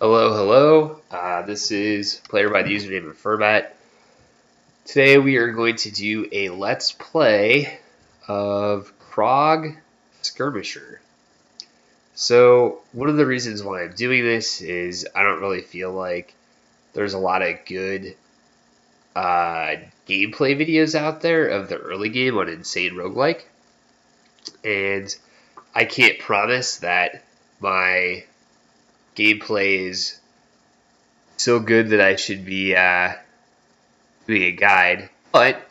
Hello, hello. This is player by the username of Furbat. Today we are going to do a Let's Play of Krog Skirmisher. So one of the reasons why I'm doing this is I don't really feel like there's a lot of good gameplay videos out there of the early game on Insane Roguelike. And I can't promise that my gameplay is so good that I should be doing a guide, but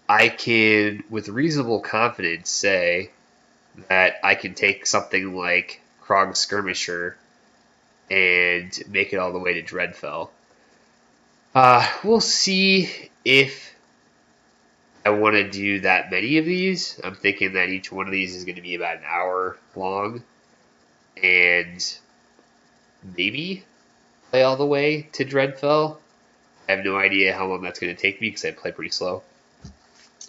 I can, with reasonable confidence, say that I can take something like Krog Skirmisher and make it all the way to Dreadfell. We'll see if I want to do that many of these. I'm thinking that each one of these is going to be about an hour long, and maybe play all the way to Dreadfell. I have no idea how long that's going to take me because I play pretty slow.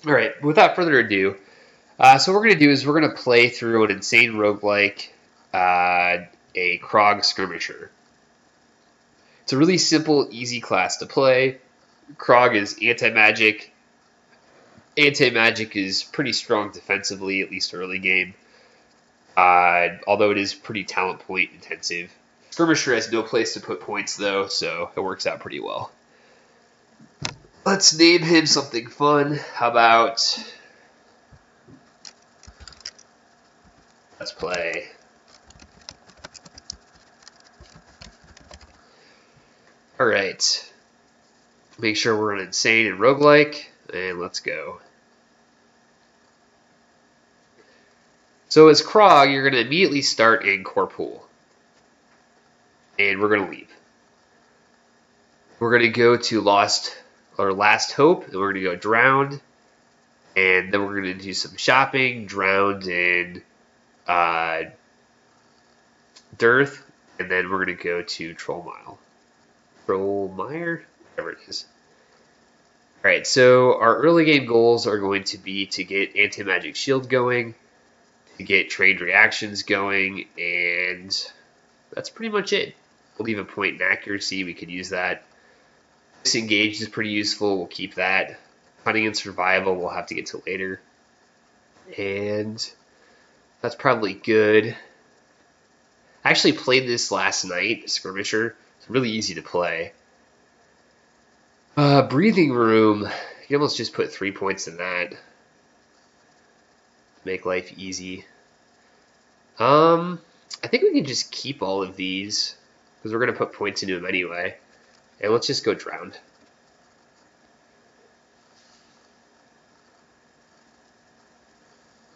All right, without further ado, so what we're going to do is we're going to play through an insane roguelike, a Krog Skirmisher. It's a really simple, easy class to play. Krog is anti-magic. Anti-magic is pretty strong defensively, at least early game, although it is pretty talent point intensive. Skirmisher has no place to put points, though, so it works out pretty well. Let's name him something fun. How about... Let's play. Alright. Make sure we're on insane and roguelike, and let's go. So as Krog, you're going to immediately start in Corpool. And we're going to leave. We're going to go to Last Hope, and we're going to go Drowned. And then we're going to do some shopping, Drowned in Dearth, and then we're going to go to Trollmire, whatever it is. Alright, so our early game goals are going to be to get anti-magic shield going, to get trained reactions going, and that's pretty much it. We'll leave a point in accuracy, we could use that. Disengaged is pretty useful, we'll keep that. Hunting and survival we'll have to get to later. And that's probably good. I actually played this last night, Skirmisher. It's really easy to play. Breathing room. You can almost just put 3 points in that. Make life easy. I think we can just keep all of these because we're going to put points into them anyway. And let's just go Drowned.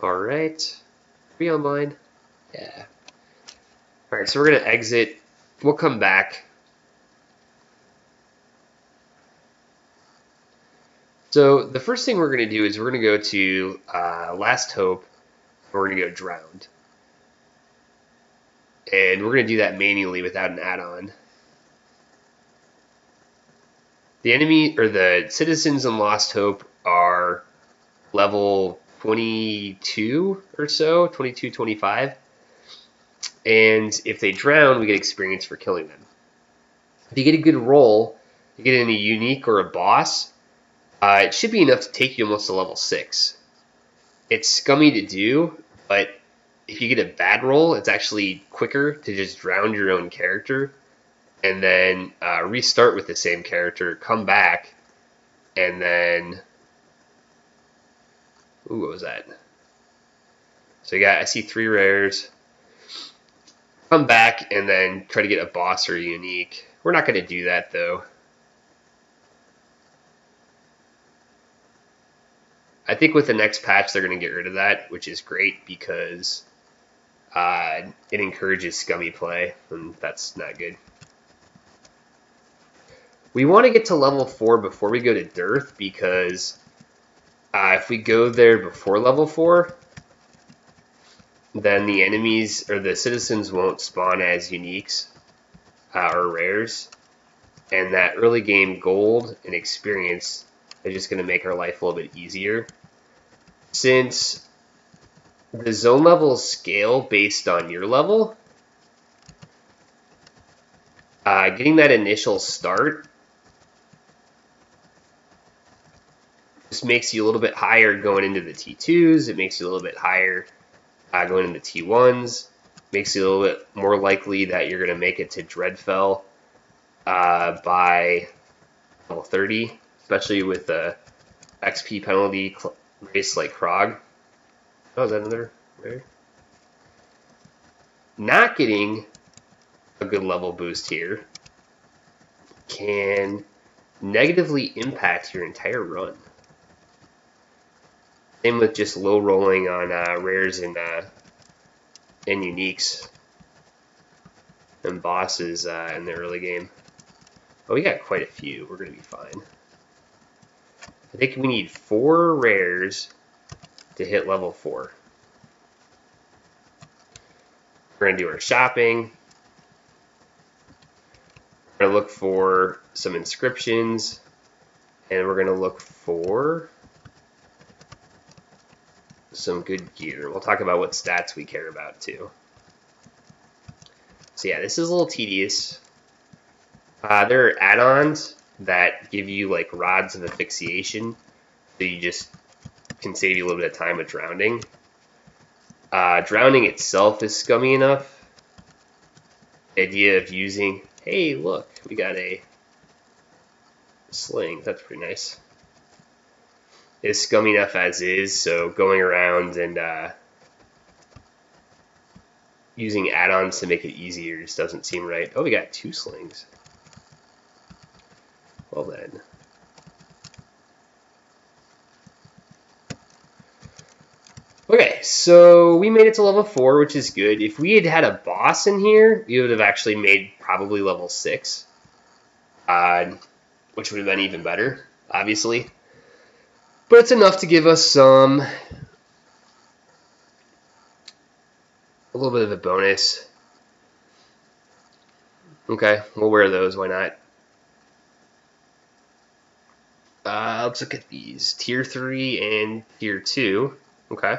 Alright. Are we online? Yeah. Alright, so we're going to exit. We'll come back. So the first thing we're going to do is we're going to go to Last Hope. We're going to go Drowned. And we're going to do that manually without an add-on. The enemy, or the citizens in Lost Hope are level 22 or so, 22, 25. And if they drown, we get experience for killing them. If you get a good roll, you get in a unique or a boss, it should be enough to take you almost to level 6. It's scummy to do, but if you get a bad roll, it's actually quicker to just drown your own character and then restart with the same character, come back, and then... Ooh, what was that? So I see 3 rares. Come back and then try to get a boss or a unique. We're not going to do that, though. I think with the next patch, they're going to get rid of that, which is great because it encourages scummy play, and that's not good. We want to get to level 4 before we go to Dearth because if we go there before level 4, then the enemies or the citizens won't spawn as uniques or rares, and that early game gold and experience is just going to make our life a little bit easier. Since the zone levels scale based on your level, Getting that initial start just makes you a little bit higher going into the T2s. It makes you a little bit higher going into T1s. Makes you a little bit more likely that you're going to make it to dreadfell by level 30, especially with the XP penalty race like Krog. Oh, is that another? Right? Not getting a good level boost here can negatively impact your entire run. Same with just low rolling on rares and uniques and bosses in the early game. Oh, we got quite a few. We're going to be fine. I think we need 4 rares to hit level 4. We're going to do our shopping. We're going to look for some inscriptions. And we're going to look for some good gear. We'll talk about what stats we care about too. So yeah, this is a little tedious. There are add-ons that give you like rods of asphyxiation, so you just can save you a little bit of time with drowning. Drowning itself is scummy enough. The idea of using, hey look, we got a sling, that's pretty nice. Is scummy enough as is, so going around and using add-ons to make it easier just doesn't seem right. Oh, we got 2 slings. Well then. Okay, so we made it to level 4, which is good. If we had had a boss in here, we would have actually made probably level 6, which would have been even better, obviously. But it's enough to give us a little bit of a bonus. Okay, we'll wear those, why not? Let's look at these. Tier 3 and Tier 2. Okay.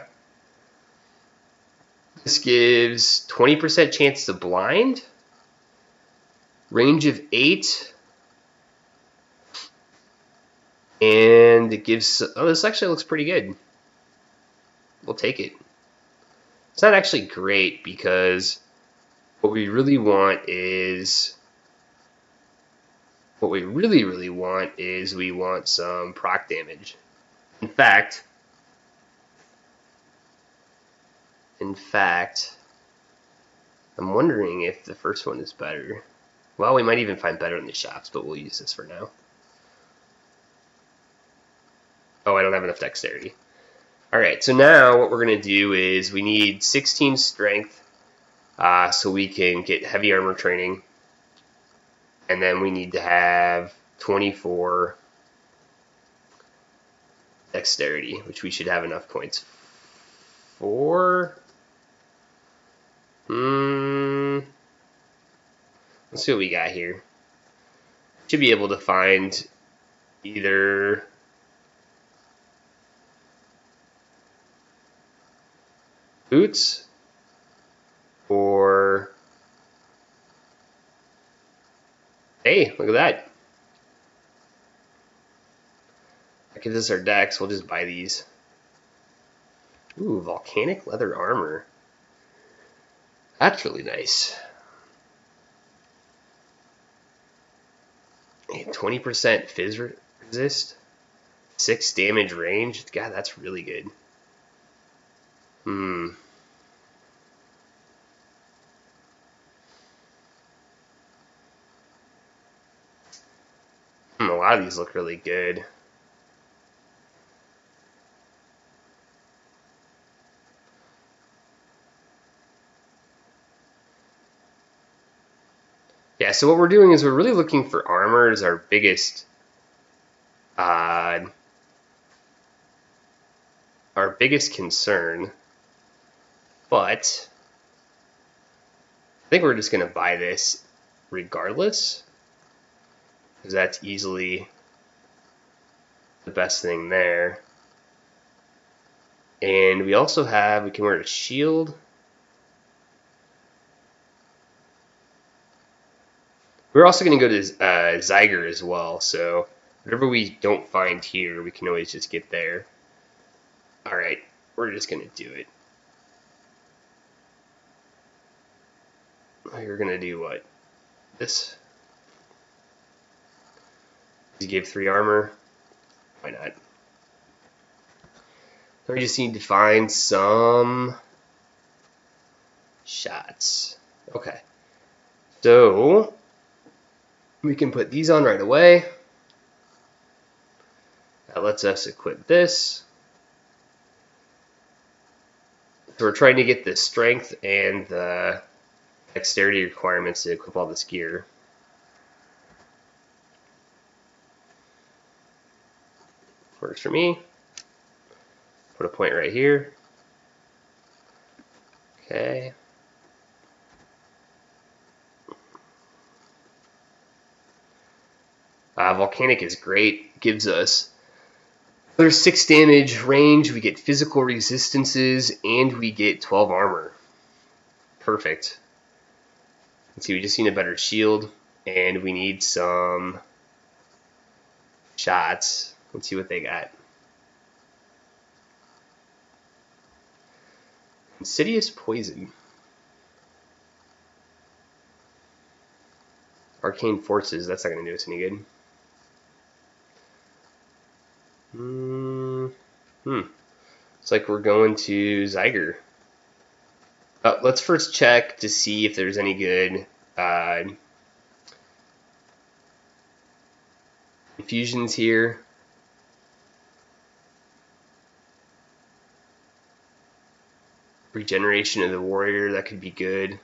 This gives 20% chance to blind. Range of 8. And it gives... Oh, this actually looks pretty good. We'll take it. It's not actually great because what we really want is... What we really want is we want some proc damage. In fact, I'm wondering if the first one is better. Well, we might even find better in the shops, but we'll use this for now. Oh, I don't have enough dexterity. Alright, so now what we're going to do is we need 16 strength so we can get heavy armor training. And then we need to have 24 dexterity, which we should have enough points for. Let's see what we got here. Should be able to find either boots or... Hey, look at that. That gives us our dex. We'll just buy these. Ooh, volcanic leather armor. That's really nice. 20% fizz resist. 6 damage range. God, that's really good. A lot of these look really good. Yeah, so what we're doing is we're really looking for armor as our biggest concern, but I think we're just going to buy this regardless, because that's easily the best thing there. And we also have, we can wear a shield. We're also going to go to Zyger as well, so whatever we don't find here, we can always just get there. Alright, we're just going to do it. You're going to do what? This? You gave 3 armor? Why not? We just need to find some shots. Okay. So we can put these on right away. That lets us equip this. So we're trying to get the strength and the dexterity requirements to equip all this gear. Works for me. Put a point right here. Okay. Volcanic is great. Gives us another 6 damage range. We get physical resistances, and we get 12 armor. Perfect. Let's see, we just need a better shield, and we need some shots. Let's see what they got. Insidious poison. Arcane forces. That's not going to do us any good. Looks like we're going to Zyger. Let's first check to see if there's any good infusions here. Regeneration of the warrior, that could be good.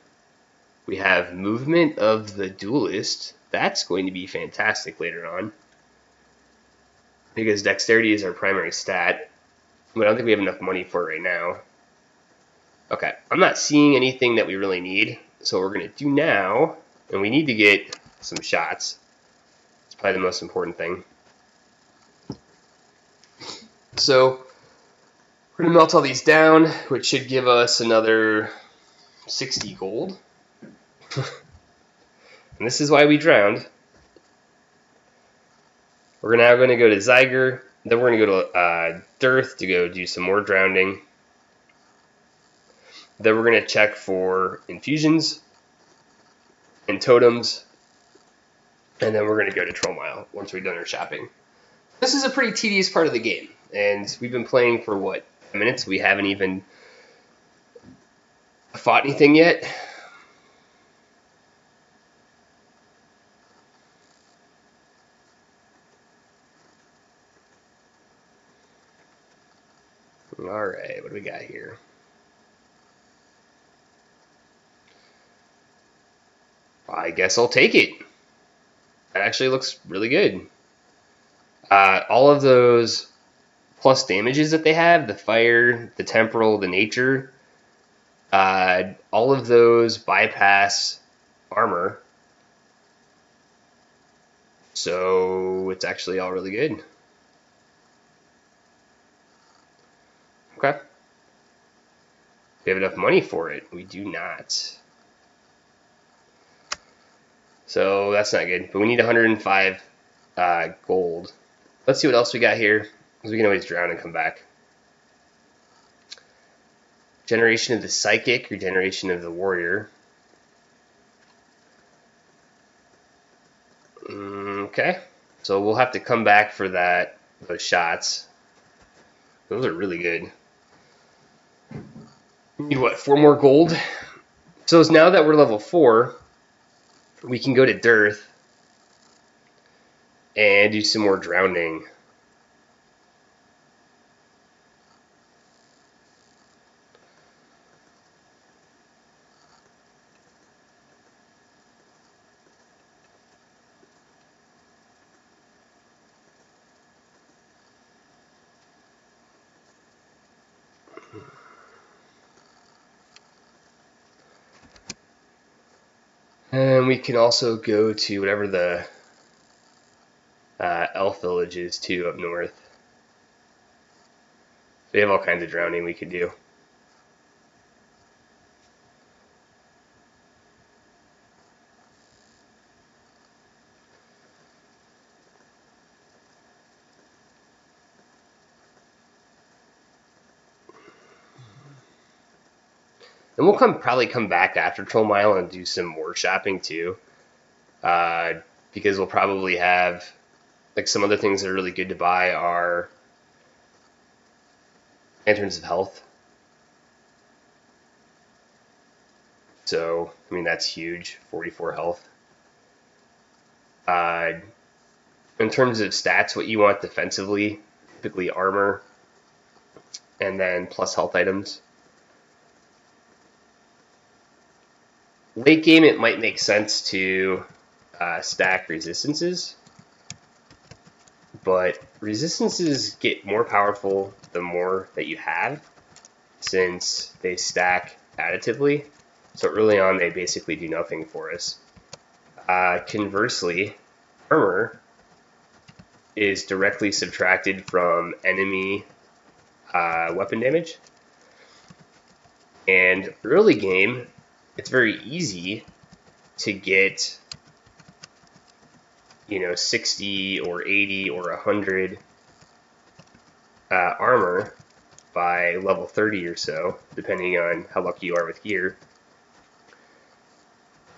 We have movement of the duelist. That's going to be fantastic later on, because dexterity is our primary stat, but I don't think we have enough money for it right now. Okay, I'm not seeing anything that we really need, so what we're going to do now, and we need to get some shots. It's probably the most important thing. So we're going to melt all these down, which should give us another 60 gold. And this is why we drowned. We're now going to go to Zyger. Then we're going to go to Dearth to go do some more drowning. Then we're going to check for infusions and totems. And then we're going to go to Troll Mile once we've done our shopping. This is a pretty tedious part of the game. And we've been playing for, what, minutes? We haven't even fought anything yet. Alright, what do we got here? I guess I'll take it. That actually looks really good. All of those plus damages that they have, the fire, the temporal, the nature, all of those bypass armor. So it's actually all really good. Okay. We have enough money for it. We do not. So that's not good. But we need 105 gold. Let's see what else we got here, because we can always drown and come back. Generation of the Psychic, regeneration of the Warrior. Okay. So we'll have to come back for those shots. Those are really good. We need, what, 4 more gold? So now that we're level 4, we can go to Dearth and do some more drowning. And we can also go to whatever the elf village is too up north. We have all kinds of drowning we could do. And we'll probably come back after Troll Mile and do some more shopping too, because we'll probably have like some other things that are really good to buy are Lanterns of Health. So I mean that's huge, 44 health. In terms of stats, what you want defensively, typically armor, and then plus health items. Late game, it might make sense to stack resistances, but resistances get more powerful the more that you have, since they stack additively. So early on, they basically do nothing for us. Conversely, armor is directly subtracted from enemy weapon damage. And early game, it's very easy to get, 60 or 80 or 100 armor by level 30 or so, depending on how lucky you are with gear.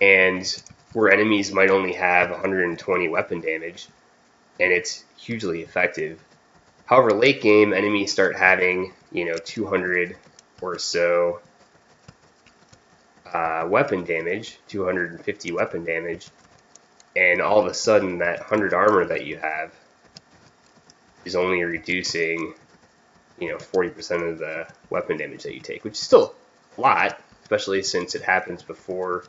And where enemies might only have 120 weapon damage, and it's hugely effective. However, late game, enemies start having, 200 or so weapon damage, 250 weapon damage, and all of a sudden that 100 armor that you have is only reducing, 40% of the weapon damage that you take, which is still a lot, especially since it happens before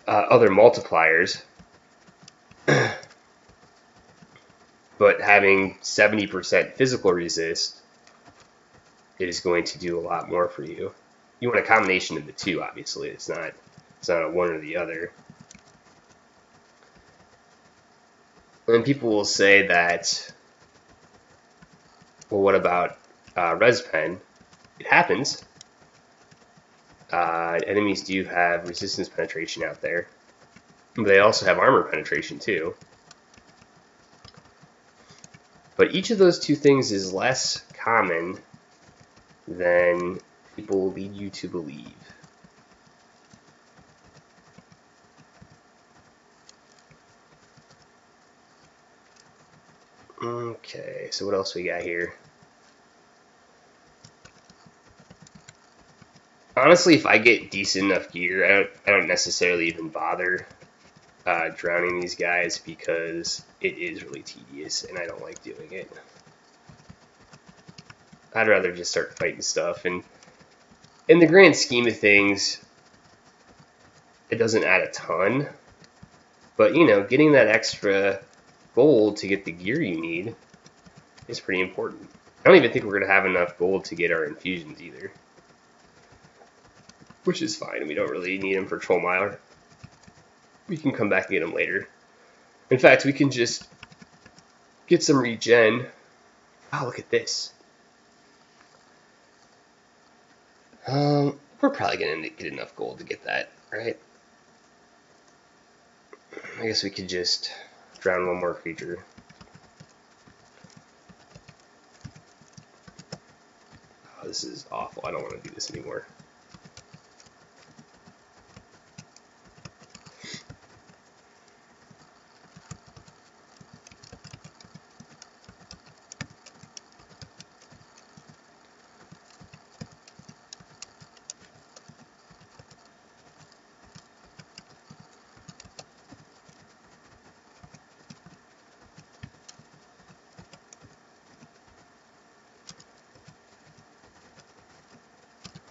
other multipliers. But having 70% physical resist, it is going to do a lot more for you. You want a combination of the two, obviously. It's not a one or the other. And people will say that, well, what about res pen? It happens. Enemies do have resistance penetration out there. But they also have armor penetration too. But each of those two things is less common than people lead you to believe. Okay, so what else we got here? Honestly, if I get decent enough gear, I don't necessarily even bother drowning these guys, because it is really tedious and I don't like doing it. I'd rather just start fighting stuff, and in the grand scheme of things, it doesn't add a ton, but getting that extra gold to get the gear you need is pretty important. I don't even think we're going to have enough gold to get our infusions either, which is fine. We don't really need them for Troll Mile. We can come back and get them later. In fact, we can just get some regen. Oh, look at this. We're probably going to get enough gold to get that, right? I guess we could just drown one more creature. Oh, this is awful. I don't want to do this anymore.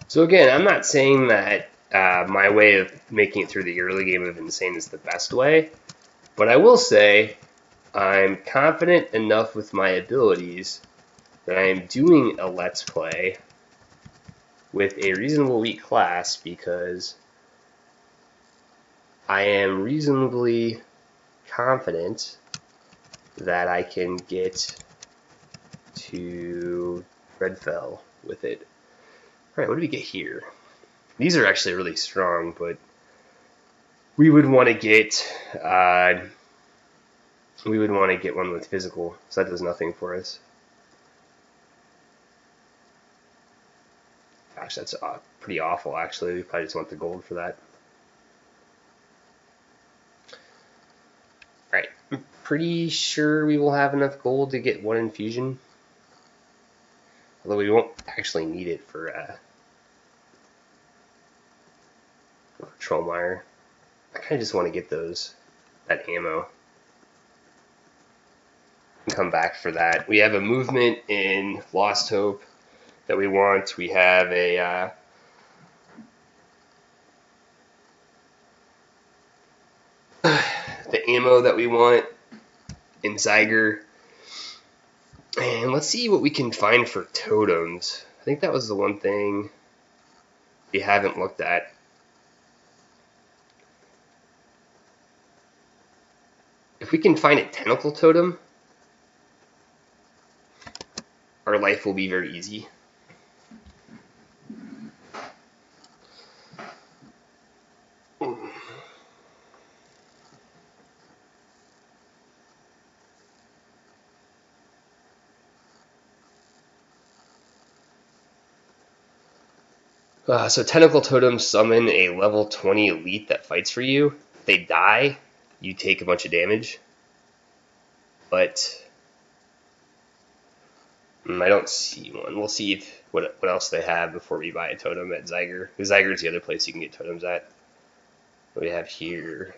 So again, I'm not saying that my way of making it through the early game of Insane is the best way, but I will say I'm confident enough with my abilities that I am doing a Let's Play with a reasonable weak class, because I am reasonably confident that I can get to dreadfell with it. Alright, what do we get here? These are actually really strong, but we would want to get one with physical, so that does nothing for us. Gosh, Gosh, that's pretty awful, actually. We probably just want the gold for that. Alright, I'm pretty sure we will have enough gold to get 1 infusion. Although we won't actually need it for Trollmire. I kind of just want to get that ammo. And come back for that. We have a movement in Lost Hope that we want. We have a the ammo that we want in Zyger. And let's see what we can find for totems. I think that was the one thing we haven't looked at. If we can find a tentacle totem, our life will be very easy. So tentacle totems summon a level 20 elite that fights for you. If they die, you take a bunch of damage. But I don't see one. We'll see what else they have before we buy a totem at Zyger. Because Zyger is the other place you can get totems at. What do we have here?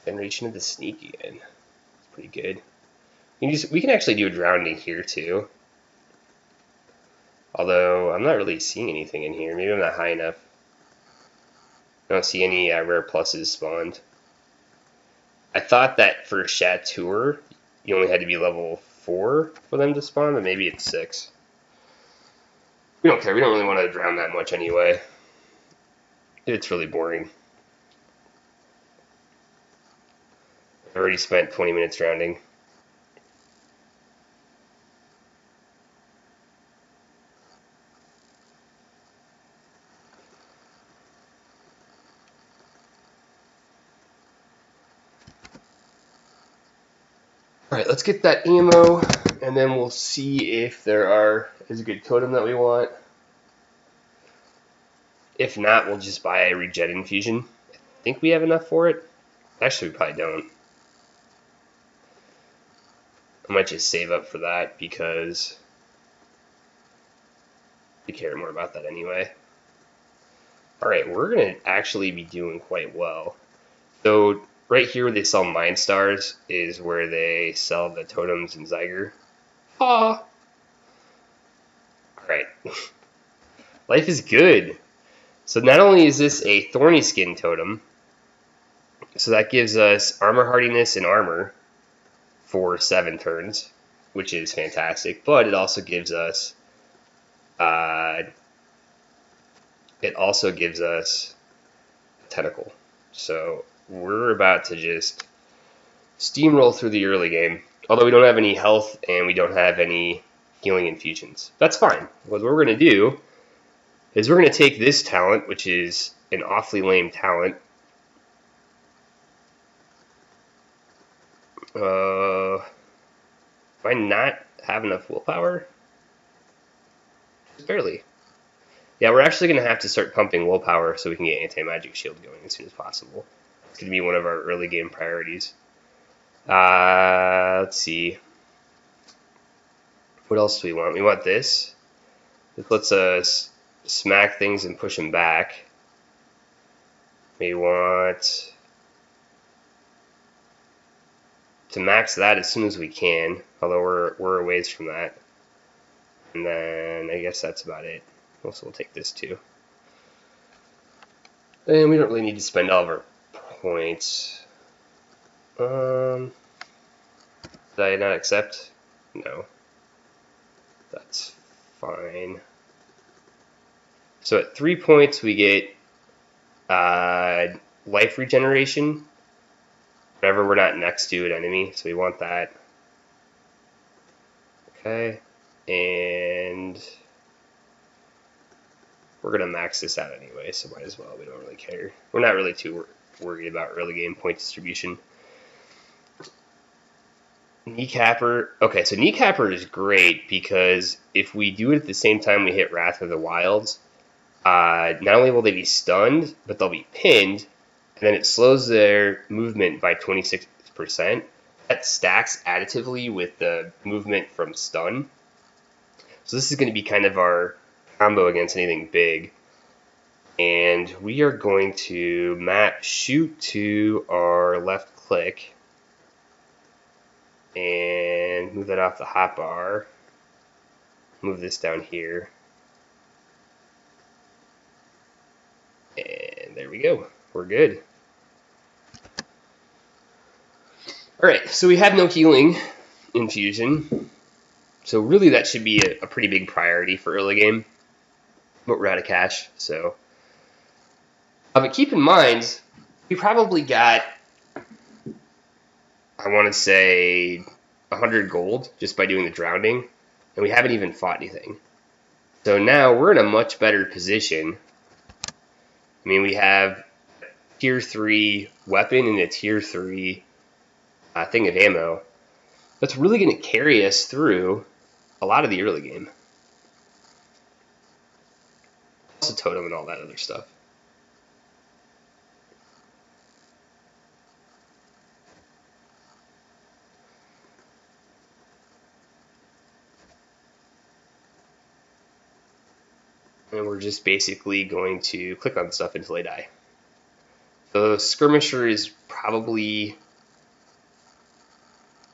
Generation of the Sneak again. It's pretty good. We can actually do a drowning here too. Although I'm not really seeing anything in here. Maybe I'm not high enough. I don't see any rare pluses spawned. I thought that for Chateau, you only had to be level 4 for them to spawn, but maybe it's 6. We don't care. We don't really want to drown that much anyway. It's really boring. I've already spent 20 minutes drowning. Alright, let's get that ammo, and then we'll see if there is a good totem that we want. If not, we'll just buy a regen infusion. I think we have enough for it. Actually, we probably don't. I might just save up for that because we care more about that anyway. Alright, we're going to actually be doing quite well. So right here where they sell Mind Stars is where they sell the totems in Zyger. Aw! Alright. Life is good. So not only is this a Thorny Skin totem, so that gives us armor hardiness and armor for 7 turns, which is fantastic, but it also gives us tentacle. So we're about to just steamroll through the early game. Although we don't have any health and we don't have any healing infusions. That's fine. What we're going to do is we're going to take this talent, which is an awfully lame talent. Do I not have enough willpower? Just barely. Yeah, we're actually going to have to start pumping willpower so we can get anti-magic shield going as soon as possible. It's going to be one of our early game priorities. Let's see. What else do we want? We want this. This lets us smack things and push them back. We want to max that as soon as we can, although we're a ways from that. And then I guess that's about it. Also, we'll take this too. And we don't really need to spend all of our points. Did I not accept? No. That's fine. So at 3 points we get life regeneration whenever we're not next to an enemy, so we want that. Okay, and we're going to max this out anyway, so might as well. We don't really care. We're not really too worried about early game point distribution. Kneecapper. Okay, so Kneecapper is great because if we do it at the same time we hit Wrath of the Wilds, not only will they be stunned, but they'll be pinned, and then it slows their movement by 26%. That stacks additively with the movement from stun. So this is going to be kind of our combo against anything big. And we are going to map shoot to our left click and move that off the hotbar. Move this down here. And there we go. We're good. Alright, so we have no healing infusion. So really that should be a pretty big priority for early game. But we're out of cash, so. But keep in mind, we probably got, I want to say, 100 gold just by doing the drowning. And we haven't even fought anything. So now we're in a much better position. I mean, we have tier 3 weapon and a tier 3 thing of ammo. That's really going to carry us through a lot of the early game. Also totem and all that other stuff. And we're just basically going to click on stuff until they die. The Skirmisher is probably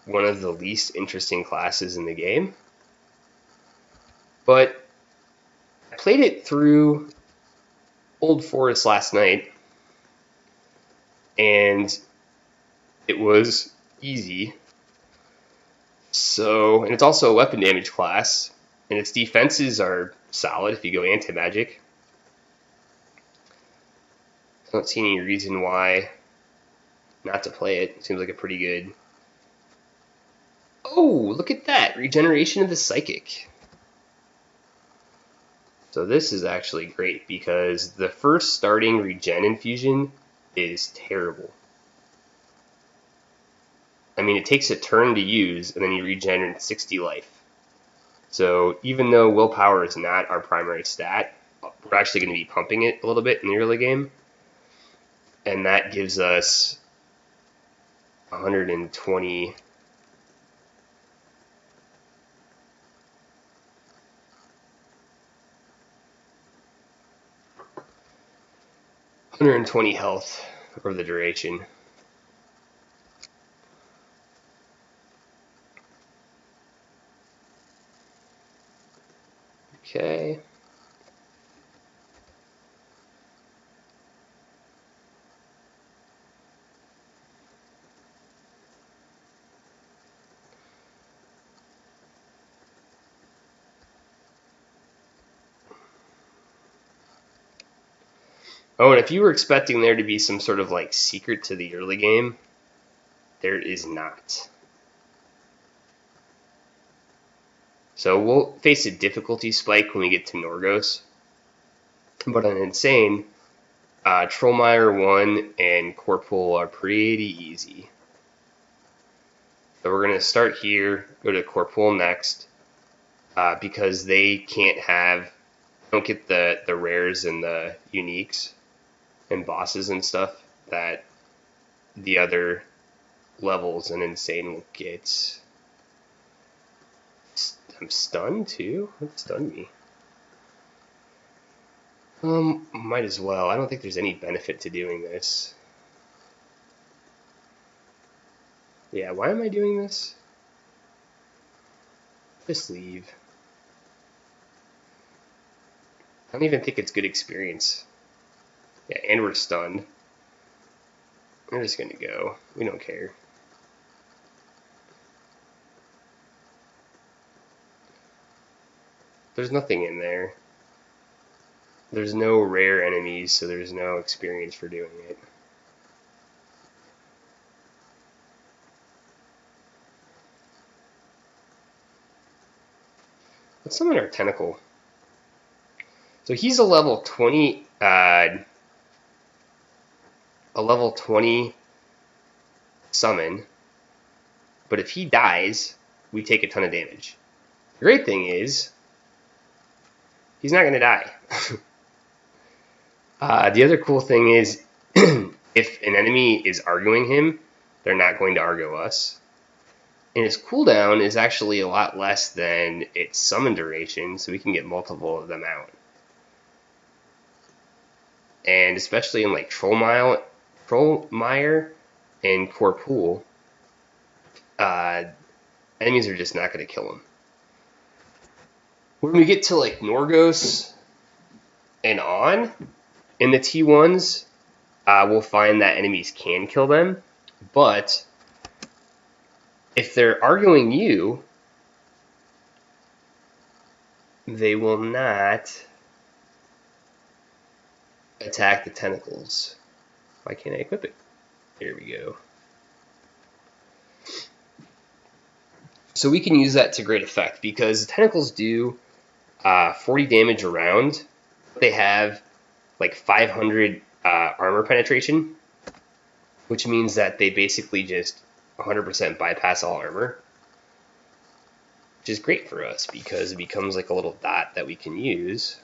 one of the least interesting classes in the game. But I played it through Old Forest last night, and it was easy. So, and it's also a weapon damage class, and its defenses are solid if you go anti-magic. I don't see any reason why not to play it. It seems like a pretty good... Oh, look at that! Regeneration of the Psychic. So this is actually great because the first starting regen infusion is terrible. I mean, it takes a turn to use, and then you regen 60 life. So even though willpower is not our primary stat, we're actually going to be pumping it a little bit in the early game. And that gives us 120... 120 health over the duration. Okay. Oh, and if you were expecting there to be some sort of like secret to the early game, there is not. So we'll face a difficulty spike when we get to Norgos. But on Insane, Trollmeyer 1 and Corporal are pretty easy. So we're going to start here, go to Corporal next, because they can't have, don't get the rares and the uniques and bosses and stuff that the other levels in Insane will get. I'm stunned too? What stunned me? Might as well. I don't think there's any benefit to doing this. Yeah, why am I doing this? Just leave. I don't even think it's good experience. Yeah, and we're stunned. We're just gonna go. We don't care. There's nothing in there. There's no rare enemies, so there's no experience for doing it. Let's summon our tentacle. So he's a level 20, summon, but if he dies, we take a ton of damage. The great thing is, he's not going to die. The other cool thing is, if an enemy is arguing him, they're not going to argue us. And its cooldown is actually a lot less than its summon duration, so we can get multiple of them out. And especially in like Trollmire and Corpool, enemies are just not going to kill him. When we get to like Norgos and on, in the T1s, we'll find that enemies can kill them, but if they're arguing you, they will not attack the tentacles. Why can't I equip it? Here we go. So we can use that to great effect because the tentacles do 40 damage around. They have like 500 armor penetration, which means that they basically just 100% bypass all armor, which is great for us because it becomes like a little dot that we can use.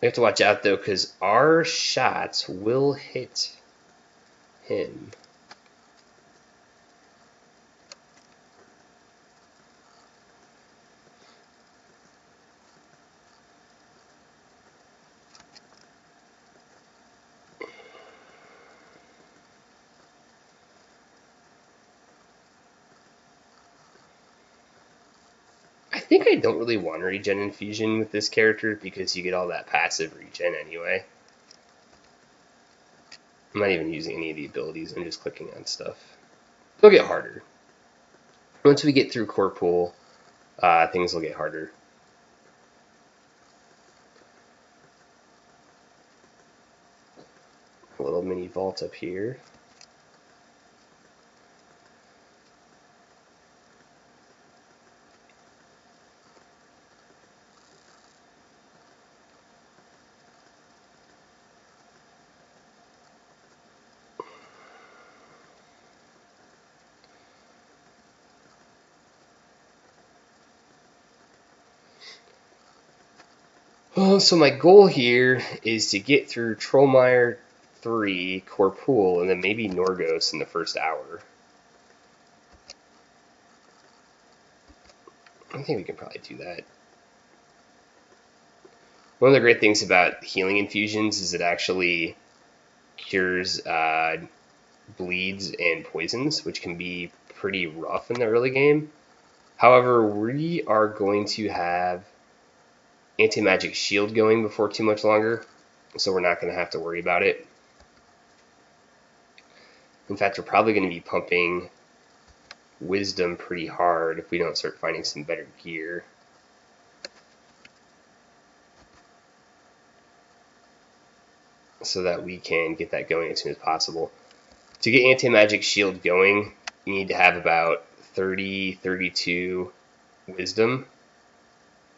We have to watch out though because our shots will hit him. I think I don't really want to regen infusion with this character because you get all that passive regen anyway. I'm not even using any of the abilities, I'm just clicking on stuff. It'll get harder. Once we get through Corpool, things will get harder. A little mini vault up here. So my goal here is to get through Trollmire 3, Corpool, and then maybe Norgos in the first hour. I think we can probably do that. One of the great things about healing infusions is it actually cures bleeds and poisons, which can be pretty rough in the early game. However, we are going to have anti-magic shield going before too much longer, so we're not going to have to worry about it. In fact, we're probably going to be pumping wisdom pretty hard if we don't start finding some better gear. So that we can get that going as soon as possible. To get anti-magic shield going, you need to have about 32 wisdom,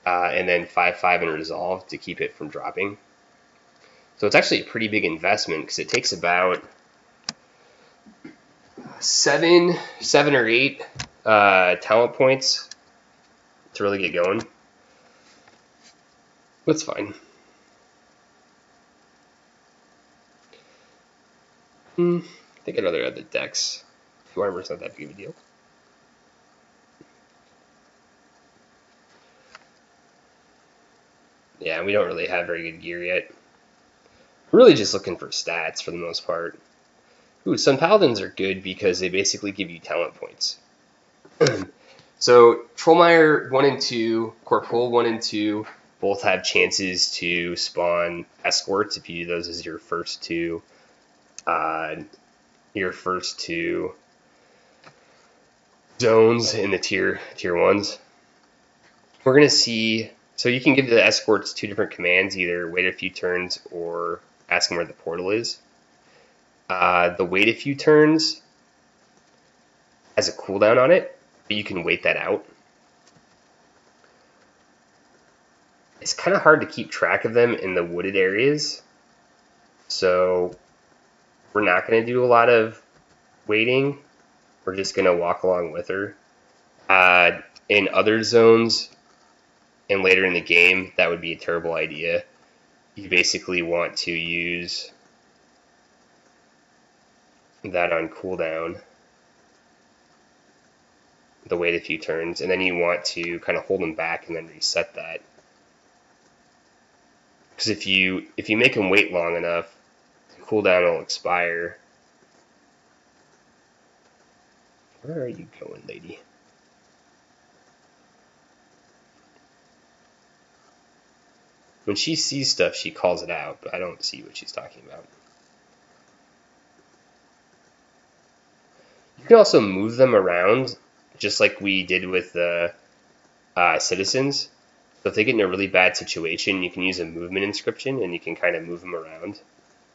and then 5 in resolve to keep it from dropping. So it's actually a pretty big investment because it takes about 7 or 8 talent points to really get going. That's fine. I think I'd rather have the dex. 2 armor's not that big of a deal. Yeah, we don't really have very good gear yet. We're really just looking for stats for the most part. Ooh, Sun Paladins are good because they basically give you talent points. So Trollmire 1 and 2, Corpool 1 and 2 both have chances to spawn escorts if you do those as your first two zones in the tier 1s. We're gonna see. So you can give the escorts 2 different commands, either wait a few turns or ask them where the portal is. The wait a few turns has a cooldown on it, but you can wait that out. It's kind of hard to keep track of them in the wooded areas, so we're not going to do a lot of waiting. We're just going to walk along with her. In other zones and later in the game, that would be a terrible idea. You basically want to use that on cooldown, the wait a few turns, and then you want to kind of hold them back and then reset that. Because if you make them wait long enough, the cooldown will expire. Where are you going, lady? When she sees stuff, she calls it out, but I don't see what she's talking about. You can also move them around, just like we did with the citizens. So if they get in a really bad situation, you can use a movement inscription, and you can kind of move them around.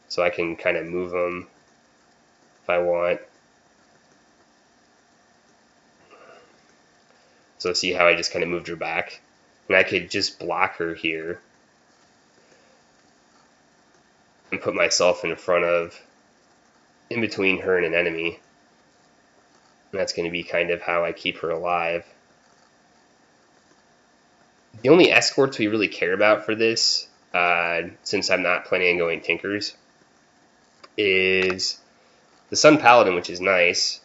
So I can kind of move them if I want. So see how I just kind of moved her back? And I could just block her here and put myself in between her and an enemy. And that's going to be kind of how I keep her alive. The only escorts we really care about for this, since I'm not planning on going Tinkers, is the Sun Paladin, which is nice.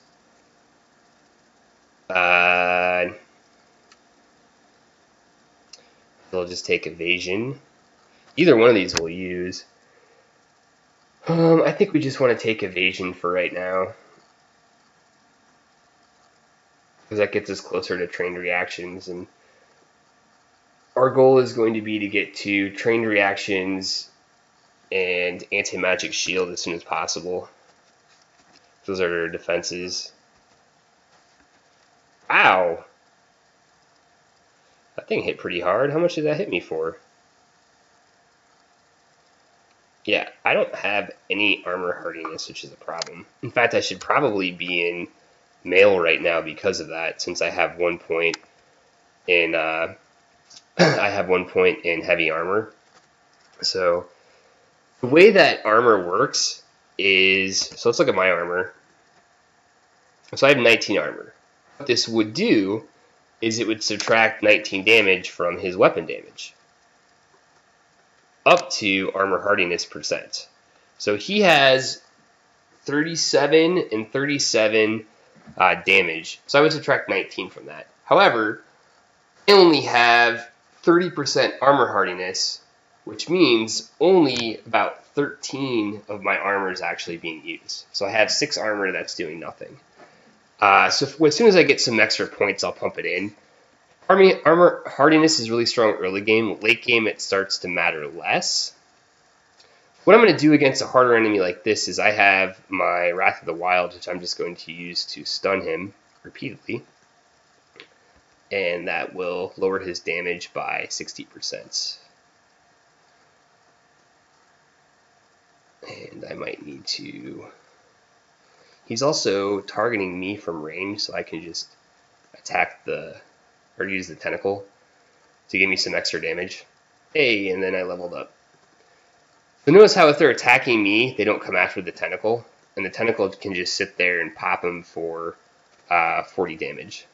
They'll just take evasion. Either one of these we'll use. I think we just want to take evasion for right now, because that gets us closer to trained reactions, and our goal is going to be to get to trained reactions and anti-magic shield as soon as possible. Those are our defenses. Ow! That thing hit pretty hard. How much did that hit me for? Yeah, I don't have any armor hardiness, which is a problem. In fact, I should probably be in mail right now because of that, since I have 1 point in I have 1 point in heavy armor. So the way that armor works is, so let's look at my armor. So I have 19 armor. What this would do is it would subtract 19 damage from his weapon damage, up to armor hardiness %. So he has 37 and 37 damage. So I would subtract 19 from that. However, I only have 30% armor hardiness, which means only about 13 of my armor is actually being used. So I have 6 armor that's doing nothing. So as soon as I get some extra points, I'll pump it in. Armor hardiness is really strong early game. Late game, it starts to matter less. What I'm going to do against a harder enemy like this is I have my Wrath of the Wild, which I'm just going to use to stun him repeatedly. And that will lower his damage by 60%. And I might need to... He's also targeting me from range, so I can just attack or use the tentacle to give me some extra damage. Hey, and then I leveled up. So notice how if they're attacking me, they don't come after the tentacle, and the tentacle can just sit there and pop them for 40 damage.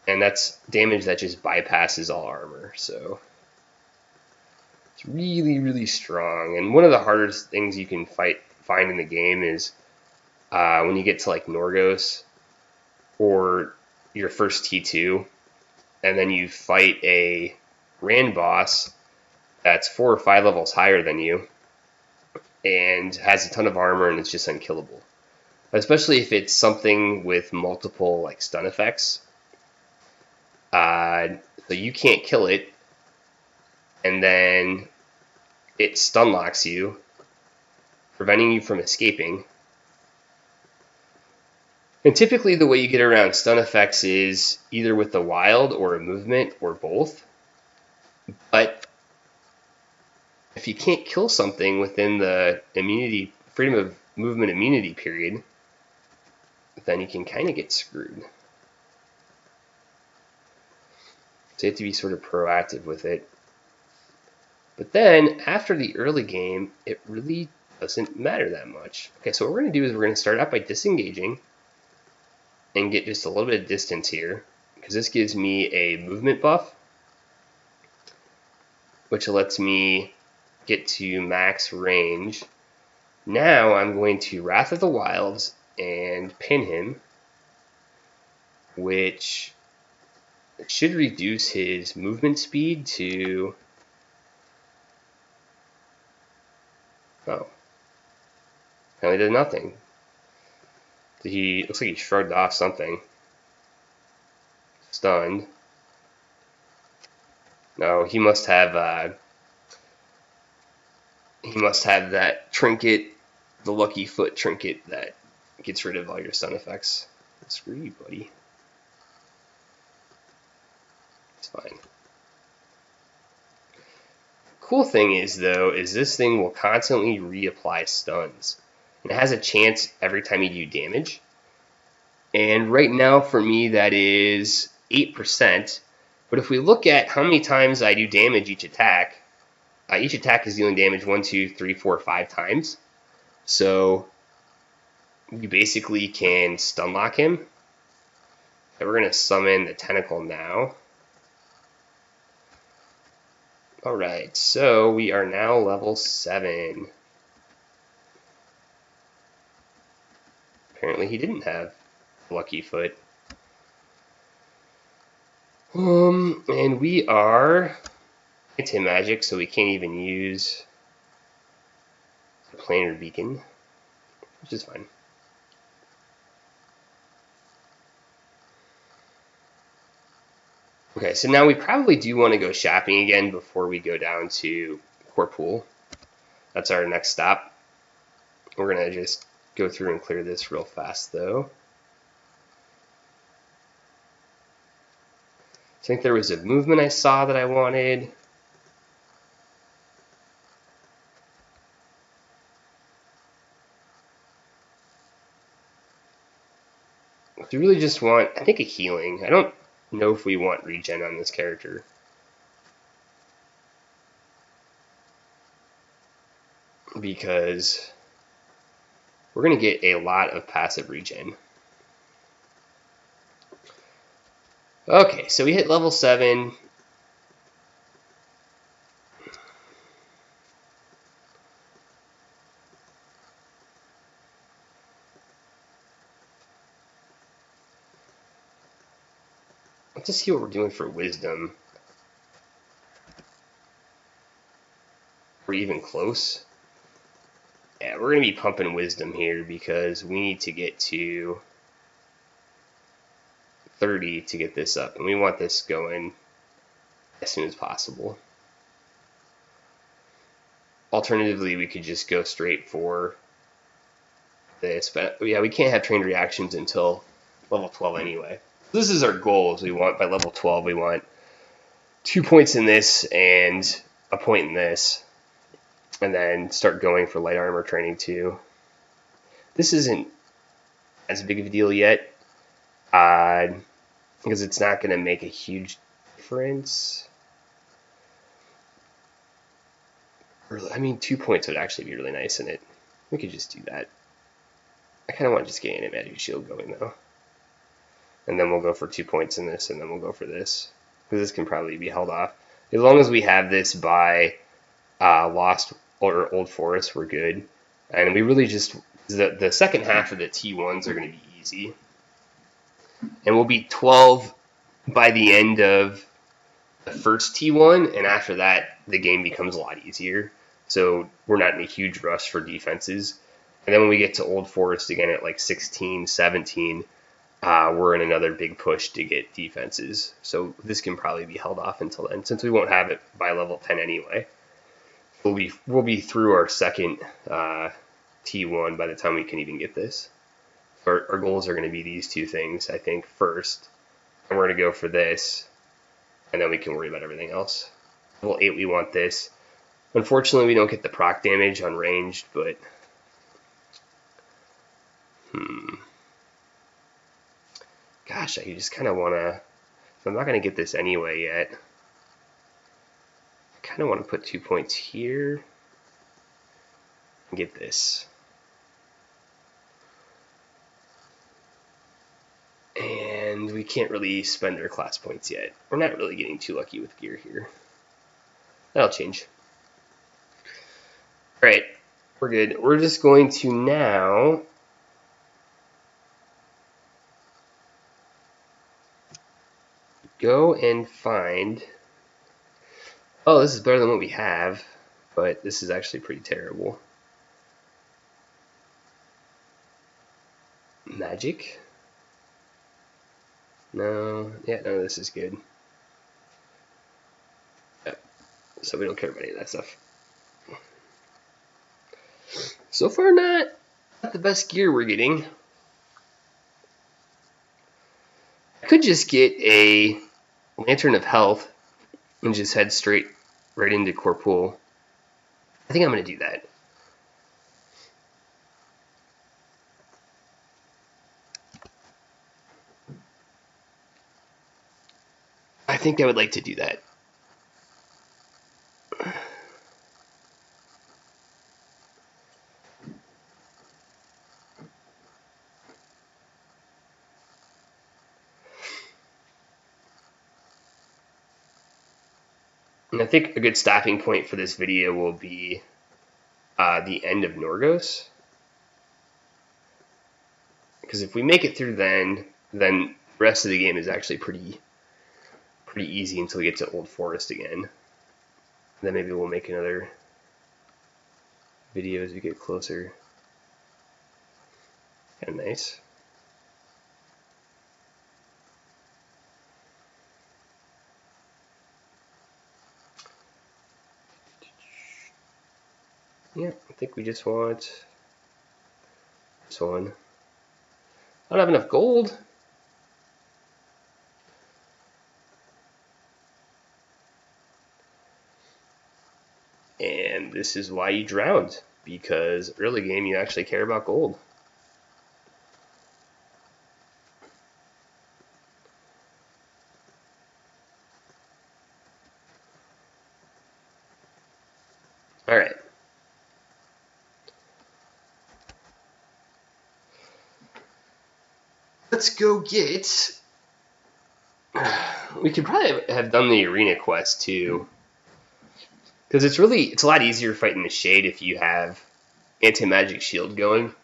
And that's damage that just bypasses all armor, so it's really, really strong. And one of the hardest things you can find in the game is when you get to like Norgos or your first T2, and then you fight a Rand boss that's 4 or 5 levels higher than you and has a ton of armor and it's just unkillable. Especially if it's something with multiple like stun effects. So you can't kill it, and then it stun locks you, preventing you from escaping. And typically the way you get around stun effects is either with the wild or a movement or both. But if you can't kill something within the freedom of movement immunity period, then you can kind of get screwed. So you have to be sort of proactive with it. But then after the early game, it really doesn't matter that much. Okay, so what we're going to do is we're going to start out by disengaging and get just a little bit of distance here, because this gives me a movement buff, which lets me get to max range. Now I'm going to Wrath of the Wilds and pin him, which should reduce his movement speed to... Oh. Apparently did nothing. He looks like he shrugged off something. Stunned. No, he must have that trinket, the lucky foot trinket that gets rid of all your stun effects. Screw you, buddy. It's fine. Cool thing is, though, is this thing will constantly reapply stuns. And it has a chance every time you do damage. And right now, for me, that is 8%. But if we look at how many times I do damage each attack is dealing damage 1, 2, 3, 4, 5 times. So you basically can stun lock him. And we're going to summon the tentacle now. Alright, so we are now level 7. Apparently he didn't have lucky foot. And we are anti-magic, so we can't even use the planar beacon, which is fine. Okay, so now we probably do want to go shopping again before we go down to Corpool. That's our next stop. We're going to just go through and clear this real fast, though. I think there was a movement I saw that I wanted. We really just want, I think, a healing. I don't know if we want regen on this character. Because we're going to get a lot of passive regen. Okay, so we hit level 7. Let's just see what we're doing for wisdom. We're even close. Yeah, we're going to be pumping wisdom here because we need to get to 30 to get this up, and we want this going as soon as possible. Alternatively, we could just go straight for this, but yeah, we can't have trained reactions until level 12 anyway. This is our goal. Is we want by level 12 we want 2 points in this and a point in this, and then start going for light armor training too. This isn't as big of a deal yet, because it's not going to make a huge difference. I mean, 2 points would actually be really nice in it. We could just do that. I kind of want to just get a magic shield going though. And then we'll go for 2 points in this, and then we'll go for this. Because this can probably be held off. As long as we have this by Lost or Old Forest, we're good. And we really just, the second half of the T1s are going to be easy. And we'll be 12 by the end of the first T1, and after that, the game becomes a lot easier. So we're not in a huge rush for defenses. And then when we get to Old Forest again at like 16, 17, we're in another big push to get defenses. So this can probably be held off until then, since we won't have it by level 10 anyway. We'll be through our second T1 by the time we can even get this. Our goals are going to be these two things, I think, first. And we're going to go for this, and then we can worry about everything else. Level 8, we want this. Unfortunately, we don't get the proc damage on ranged, but... Gosh, I just kind of want to... If I'm not going to get this anyway yet, I kind of want to put 2 points here. get this. And we can't really spend our class points yet. We're not really getting too lucky with gear here. That'll change. Alright, we're good. We're just going to now go and find... Oh, this is better than what we have, but this is actually pretty terrible. Magic? No, yeah, no, this is good. Yeah. So we don't care about any of that stuff. So far, not the best gear we're getting. I could just get a Lantern of Health and just head straight right into Corpool. I think I'm going to do that. I think I would like to do that. And I think a good stopping point for this video will be the end of Norgos. Because if we make it through then the rest of the game is actually pretty easy until we get to Old Forest again. And then maybe we'll make another video as we get closer. Kind of nice. Yeah, I think we just want this one. I don't have enough gold. And this is why you drowned, because early game you actually care about gold. Alright. Let's go get... We could probably have done the arena quest too. Because it's a lot easier fighting the Shade if you have anti-magic shield going.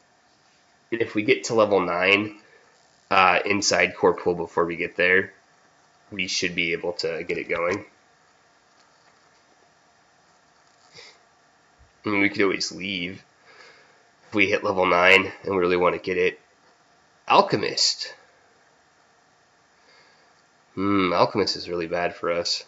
And if we get to level 9 inside Corpool before we get there, we should be able to get it going. I mean, we could always leave if we hit level 9 and we really want to get it. Alchemist. Alchemist is really bad for us.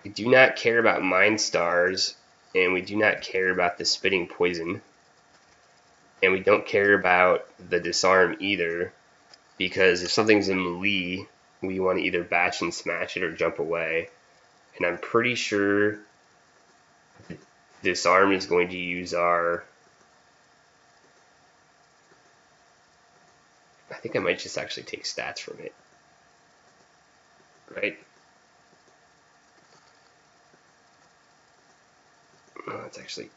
We do not care about Mind Stars, and we do not care about the Spitting Poison. And we don't care about the Disarm either, because if something's in melee, we want to either batch and smash it or jump away. And I'm pretty sure Disarm is going to use our... I think I might just actually take stats from it. Right? Oh, it's actually...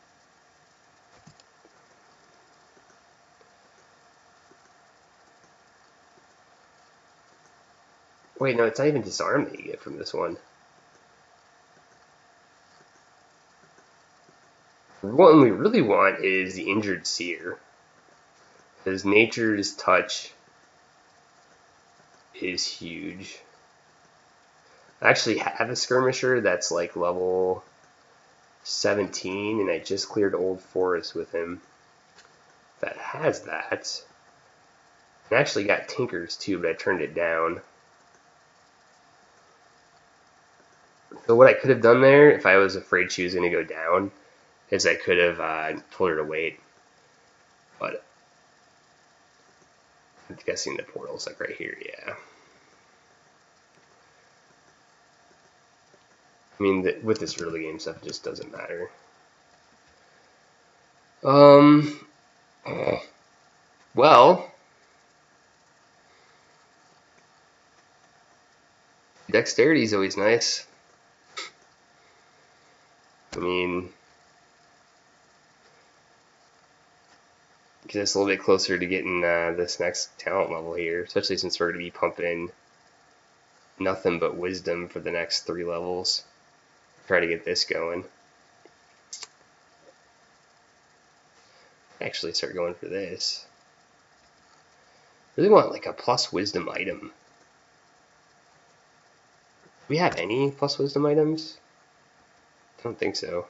Wait, no, it's not even Disarm that you get from this one. What we really want is the Injured Seer. Because Nature's Touch is huge. I actually have a Skirmisher that's like level 17, and I just cleared Old Forest with him that has that. I actually got Tinkers too, but I turned it down. So what I could have done there, if I was afraid she was going to go down, is I could have told her to wait. But I'm guessing the portal's like right here, yeah. I mean, with this early game stuff, it just doesn't matter. Well, dexterity is always nice. I mean, get us a little bit closer to getting this next talent level here, especially since we're going to be pumping in nothing but wisdom for the next 3 levels. Try to get this going. Actually start going for this. Really want like a plus wisdom item. Do we have any plus wisdom items? I don't think so.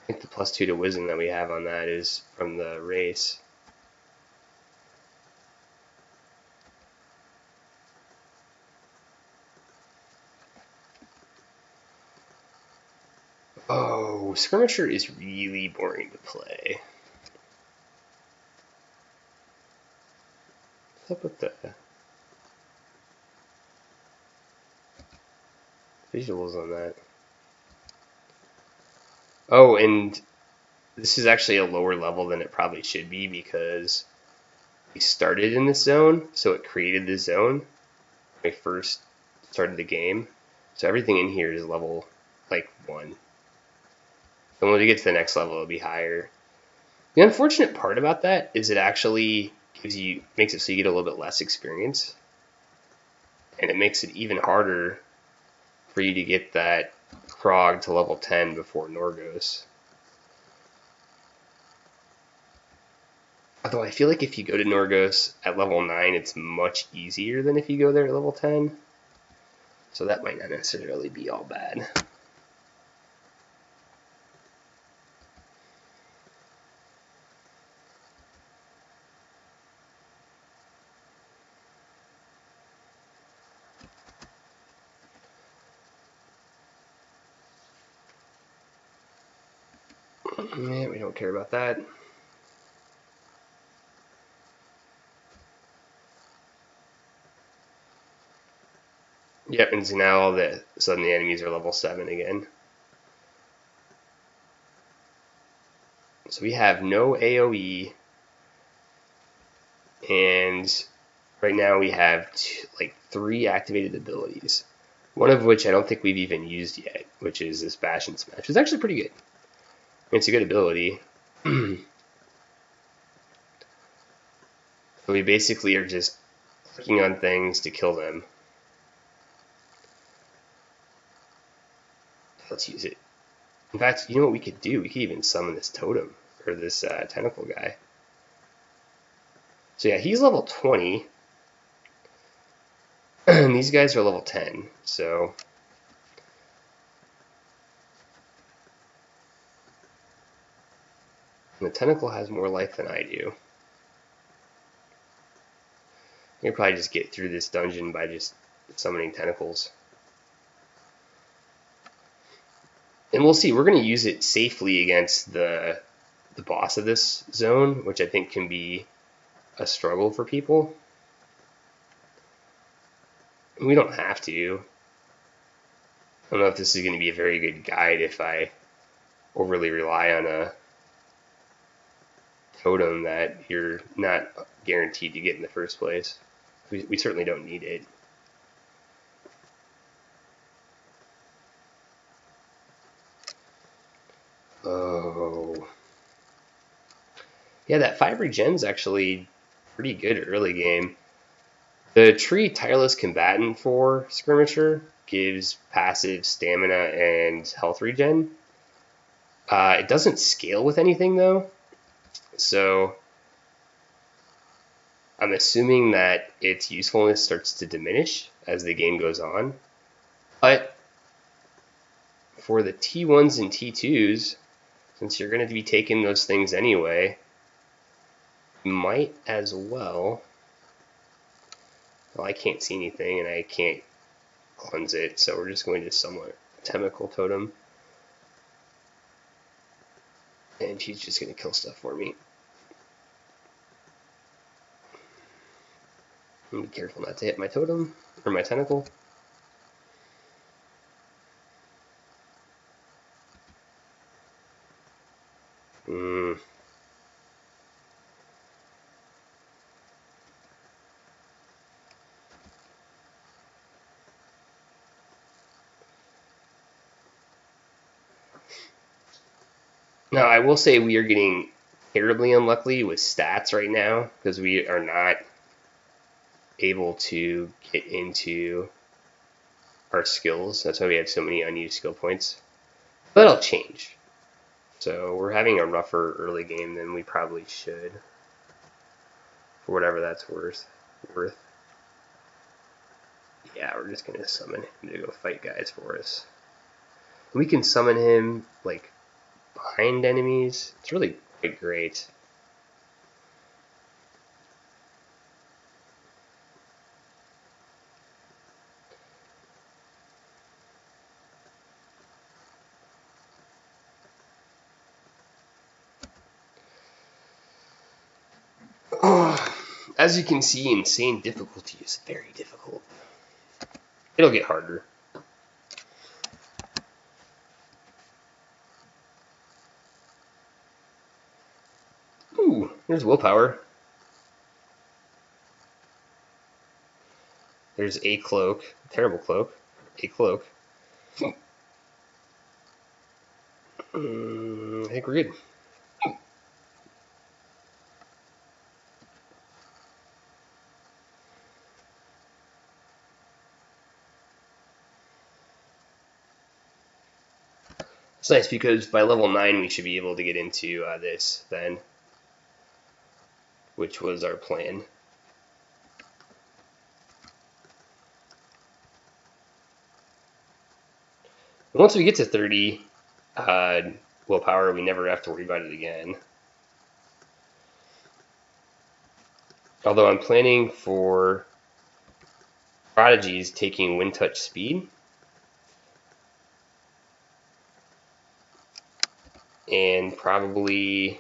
I think the +2 to wisdom that we have on that is from the race. Oh, Skirmisher is really boring to play. What's up with the visuals on that? Oh, and this is actually a lower level than it probably should be because we started in this zone, so it created this zone when we first started the game. So everything in here is level like 1. And when we get to the next level, it'll be higher. The unfortunate part about that is it actually makes it so you get a little bit less experience, and it makes it even harder for you to get that Krog to level 10 before Norgos. Although I feel like if you go to Norgos at level 9, it's much easier than if you go there at level 10. So that might not necessarily be all bad. Yeah, we don't care about that. Yep, and so now all the sudden the enemies are level 7 again. So we have no AoE, and right now we have like 3 activated abilities. One of which I don't think we've even used yet, which is this Bash and Smash. It's actually pretty good. It's a good ability. So we basically are just clicking on things to kill them. Let's use it. In fact, you know what we could do? We could even summon this totem, or this tentacle guy. So yeah, he's level 20. And these guys are level 10, so... And the tentacle has more life than I do. I can probably just get through this dungeon by just summoning tentacles. And we'll see, we're going to use it safely against the boss of this zone, which I think can be a struggle for people. We don't have to. I don't know if this is going to be a very good guide if I overly rely on a totem that you're not guaranteed to get in the first place. We certainly don't need it. Oh. Yeah, that 5 regen's actually pretty good early game. The tree Tireless Combatant for Skirmisher gives passive stamina and health regen. It doesn't scale with anything though, so I'm assuming that its usefulness starts to diminish as the game goes on. But for the T1s and T2s, since you're going to be taking those things anyway, you might as well... Well, I can't see anything and I can't cleanse it, so we're just going to summon a Tentacle Totem. And she's just going to kill stuff for me. Be careful not to hit my totem, or my tentacle. Now, I will say we are getting terribly unlucky with stats right now because we are not able to get into our skills. That's why we have so many unused skill points. But it'll change. So we're having a rougher early game than we probably should, for whatever that's worth. Yeah, we're just gonna summon him to go fight guys for us. We can summon him like behind enemies. It's really quite great. As you can see, insane difficulty is very difficult. It'll get harder. Ooh, there's willpower. There's a cloak. Terrible cloak. A cloak. I think we're good. It's nice because by level 9 we should be able to get into this then, which was our plan. Once we get to 30 willpower, we never have to worry about it again. Although I'm planning for prodigies taking wind touch speed. And probably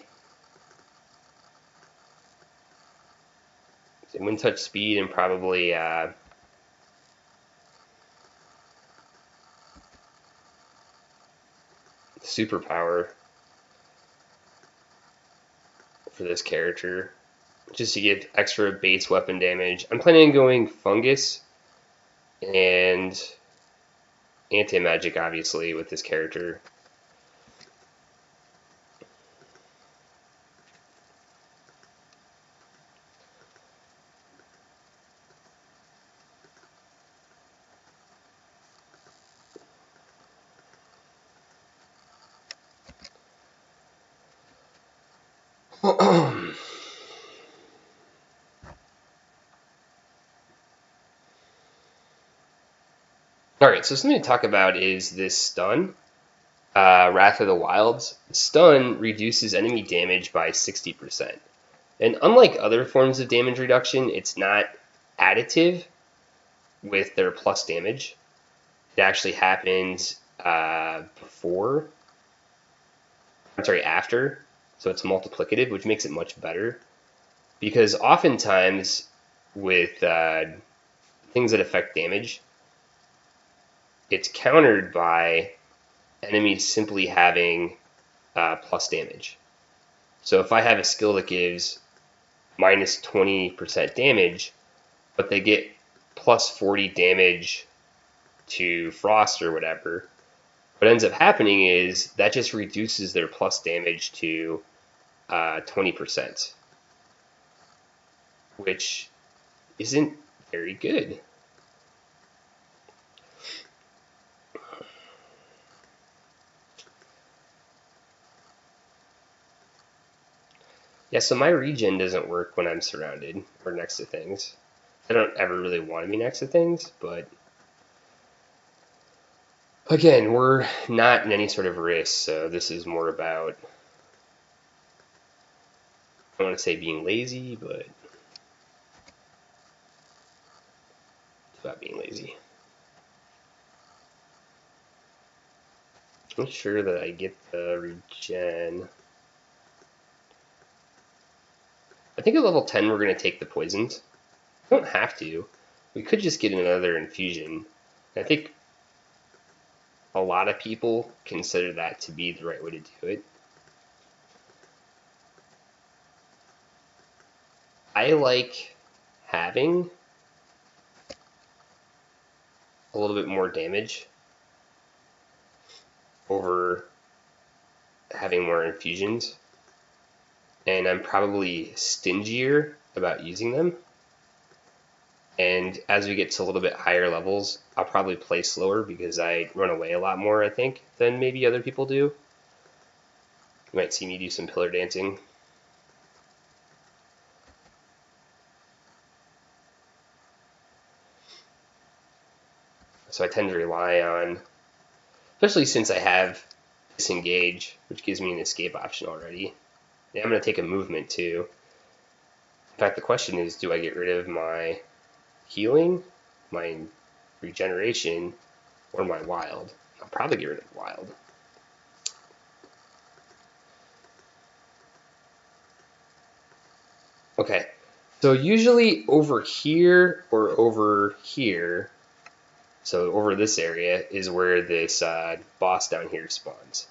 wind touch speed and probably superpower for this character, just to get extra base weapon damage. I'm planning on going fungus and anti-magic, obviously, with this character. Alright, so something to talk about is this stun. Wrath of the Wilds. Stun reduces enemy damage by 60%. And unlike other forms of damage reduction, it's not additive with their plus damage. It actually happens after. So it's multiplicative, which makes it much better. Because oftentimes with things that affect damage, it's countered by enemies simply having plus damage. So if I have a skill that gives minus 20% damage, but they get plus 40 damage to frost or whatever, what ends up happening is that just reduces their plus damage to 20%, which isn't very good. Yeah, so my regen doesn't work when I'm surrounded or next to things. I don't ever really want to be next to things, but again, we're not in any sort of risk, so this is more about, I don't want to say being lazy, but it's about being lazy. I'm sure that I get the regen. I think at level 10 we're going to take the poisons. We don't have to. We could just get another infusion. I think a lot of people consider that to be the right way to do it. I like having a little bit more damage over having more infusions, and I'm probably stingier about using them. And as we get to a little bit higher levels, I'll probably play slower because I run away a lot more, I think, than maybe other people do. You might see me do some pillar dancing. So I tend to rely on, especially since I have disengage, which gives me an escape option already. And I'm going to take a movement too. In fact, the question is, do I get rid of my healing, my regeneration, or my wild? I'll probably get rid of wild. Okay, so usually over here or over here, so over this area, is where this boss down here spawns.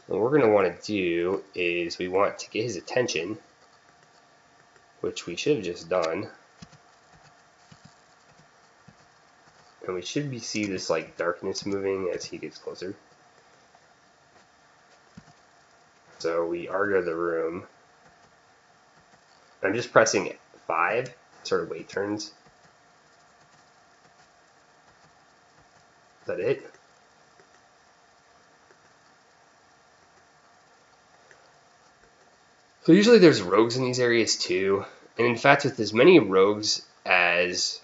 What we're going to want to do is we want to get his attention, which we should have just done. And we should see this like darkness moving as he gets closer. So we Argo the room. I'm just pressing 5, sort of wait turns. Is that it? So usually there's rogues in these areas too. And in fact, with as many rogues as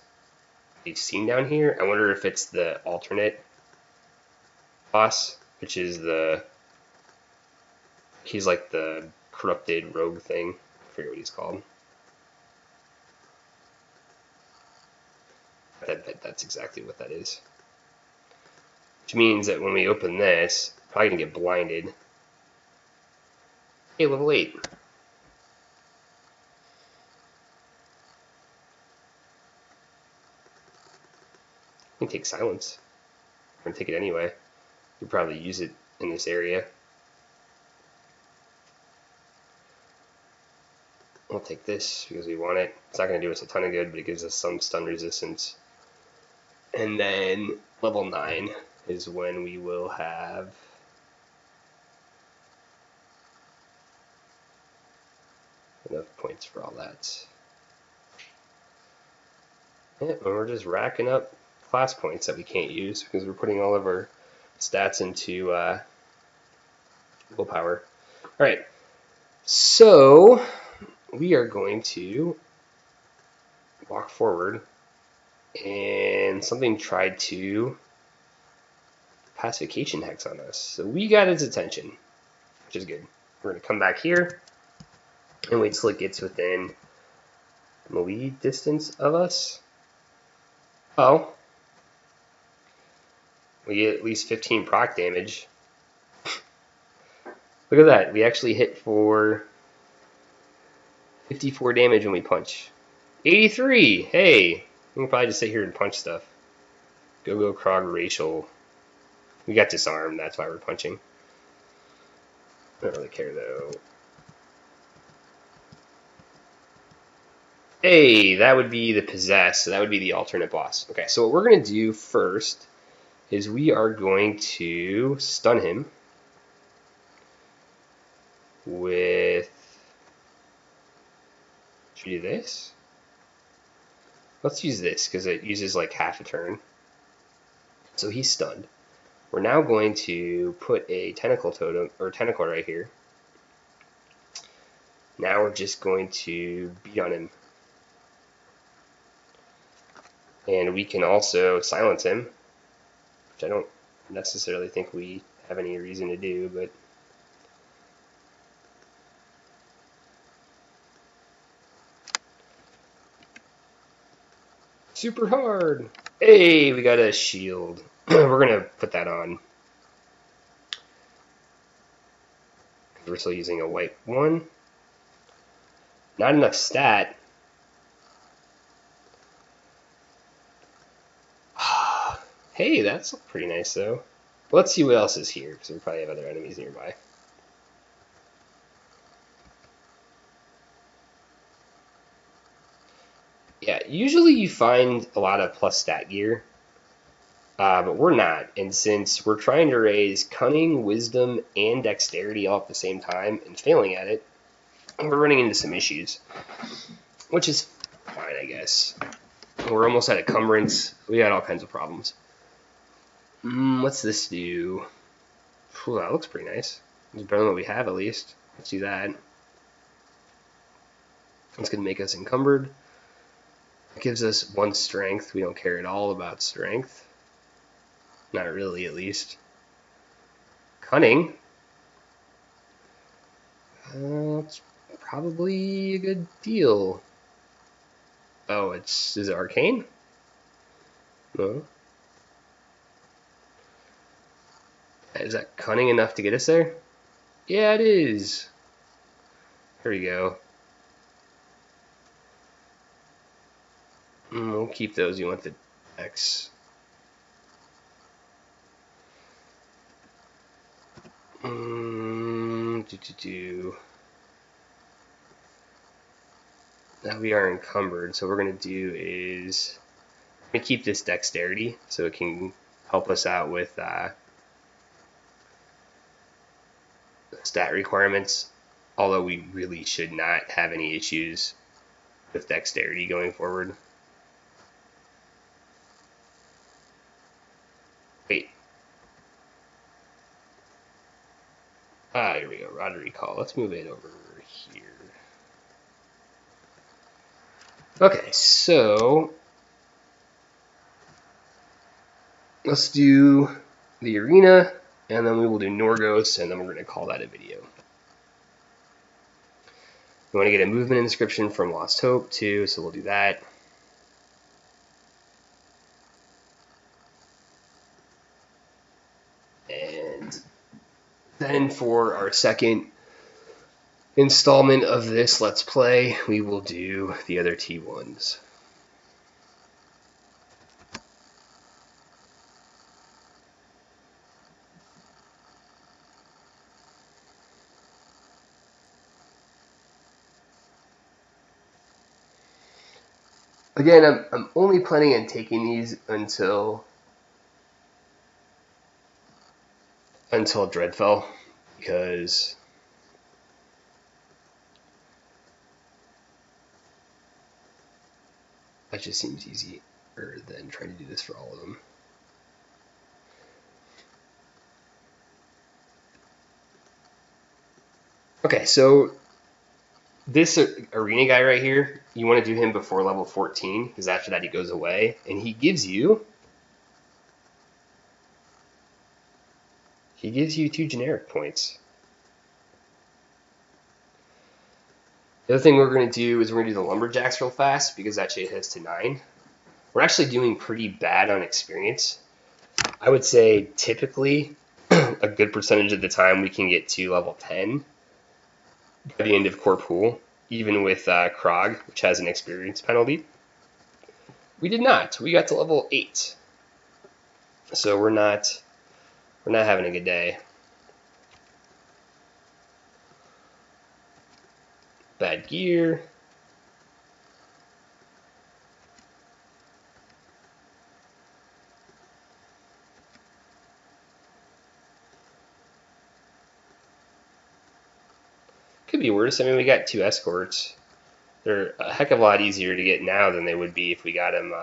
we've seen down here, I wonder if it's the alternate boss, which is he's like the corrupted rogue thing. I forget what he's called. I bet that's exactly what that is. Which means that when we open this, we're probably gonna get blinded. Hey, level 8. We can take silence. We're gonna take it anyway. You'll probably use it in this area. We'll take this because we want it. It's not going to do us a ton of good, but it gives us some stun resistance. And then level 9 is when we will have enough points for all that. Yeah, and we're just racking up class points that we can't use because we're putting all of our stats into willpower. Alright, so we are going to walk forward, and something tried to pacification hex on us. So we got its attention, which is good. We're going to come back here and wait till it gets within melee distance of us. Oh, we get at least 15 proc damage. Look at that. We actually hit for 54 damage when we punch. 83! Hey! We can probably just sit here and punch stuff. Go Krog racial. We got disarmed, that's why we're punching. I don't really care though. Hey, that would be the possess, so that would be the alternate boss. Okay, so what we're going to do first is we are going to stun him with... Should we do this? Let's use this because it uses like half a turn. So he's stunned. We're now going to put a tentacle totem or tentacle right here. Now we're just going to beat on him. And we can also silence him, which I don't necessarily think we have any reason to do, but super hard. Hey, we got a shield. We're gonna put that on. We're still using a white one. Not enough stat. Hey, that's pretty nice though. Let's see what else is here, because we probably have other enemies nearby. Yeah, usually you find a lot of plus stat gear But we're not. And since we're trying to raise cunning, wisdom, and dexterity all at the same time and failing at it, we're running into some issues, which is fine, I guess. We're almost at encumbrance. We got all kinds of problems. What's this do? Ooh, that looks pretty nice. It's better than what we have, at least. Let's do that. It's going to make us encumbered. It gives us 1 strength. We don't care at all about strength. Not really, at least. Cunning. It's probably a good deal. Oh, is it arcane? No. Is that cunning enough to get us there? Yeah, it is. Here we go. We'll keep those. You want the X. Now we are encumbered, so what we're going to do is I'm going to keep this dexterity so it can help us out with stat requirements, although we really should not have any issues with dexterity going forward. Wait. Here we go, Rod Recall. Let's move it over here. Okay, so let's do the arena, and then we will do Norgos, and then we're going to call that a video. We want to get a movement inscription from Lost Hope too, so we'll do that. And then for our second installment of this Let's Play, we will do the other T1s. Again, I'm only planning on taking these until Dreadfell, because that just seems easier than trying to do this for all of them. Okay, so this arena guy right here, you want to do him before level 14, because after that he goes away, and he gives you 2 generic points. The other thing we're going to do is we're going to do the lumberjacks real fast, because that shit hits to 9. We're actually doing pretty bad on experience. I would say typically a good percentage of the time we can get to level 10 by the end of Core Pool, even with Krog, which has an experience penalty. We did not. We got to level 8. So we're not having a good day. Bad gear. Could be worse. I mean, we got 2 escorts. They're a heck of a lot easier to get now than they would be if we got them.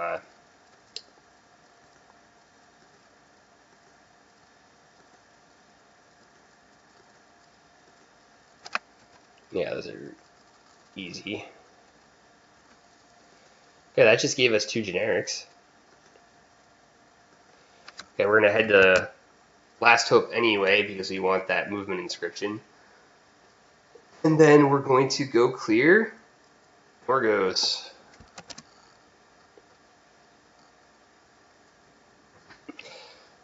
Yeah, those are easy. Okay, that just gave us 2 generics. Okay, we're going to head to Last Hope anyway because we want that movement inscription. And then we're going to go clear Norgos.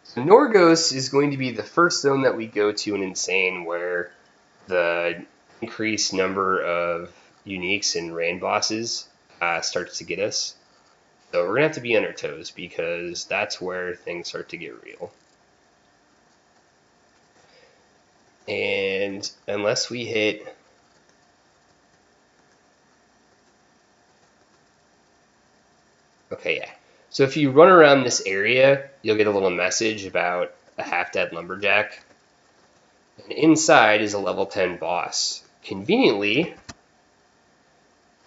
So Norgos is going to be the first zone that we go to in Insane where the increased number of uniques and raid bosses starts to get us. So we're going to have to be on our toes because that's where things start to get real. And unless we hit... Okay, yeah. So if you run around this area you'll get a little message about a half-dead lumberjack. And inside is a level 10 boss. Conveniently,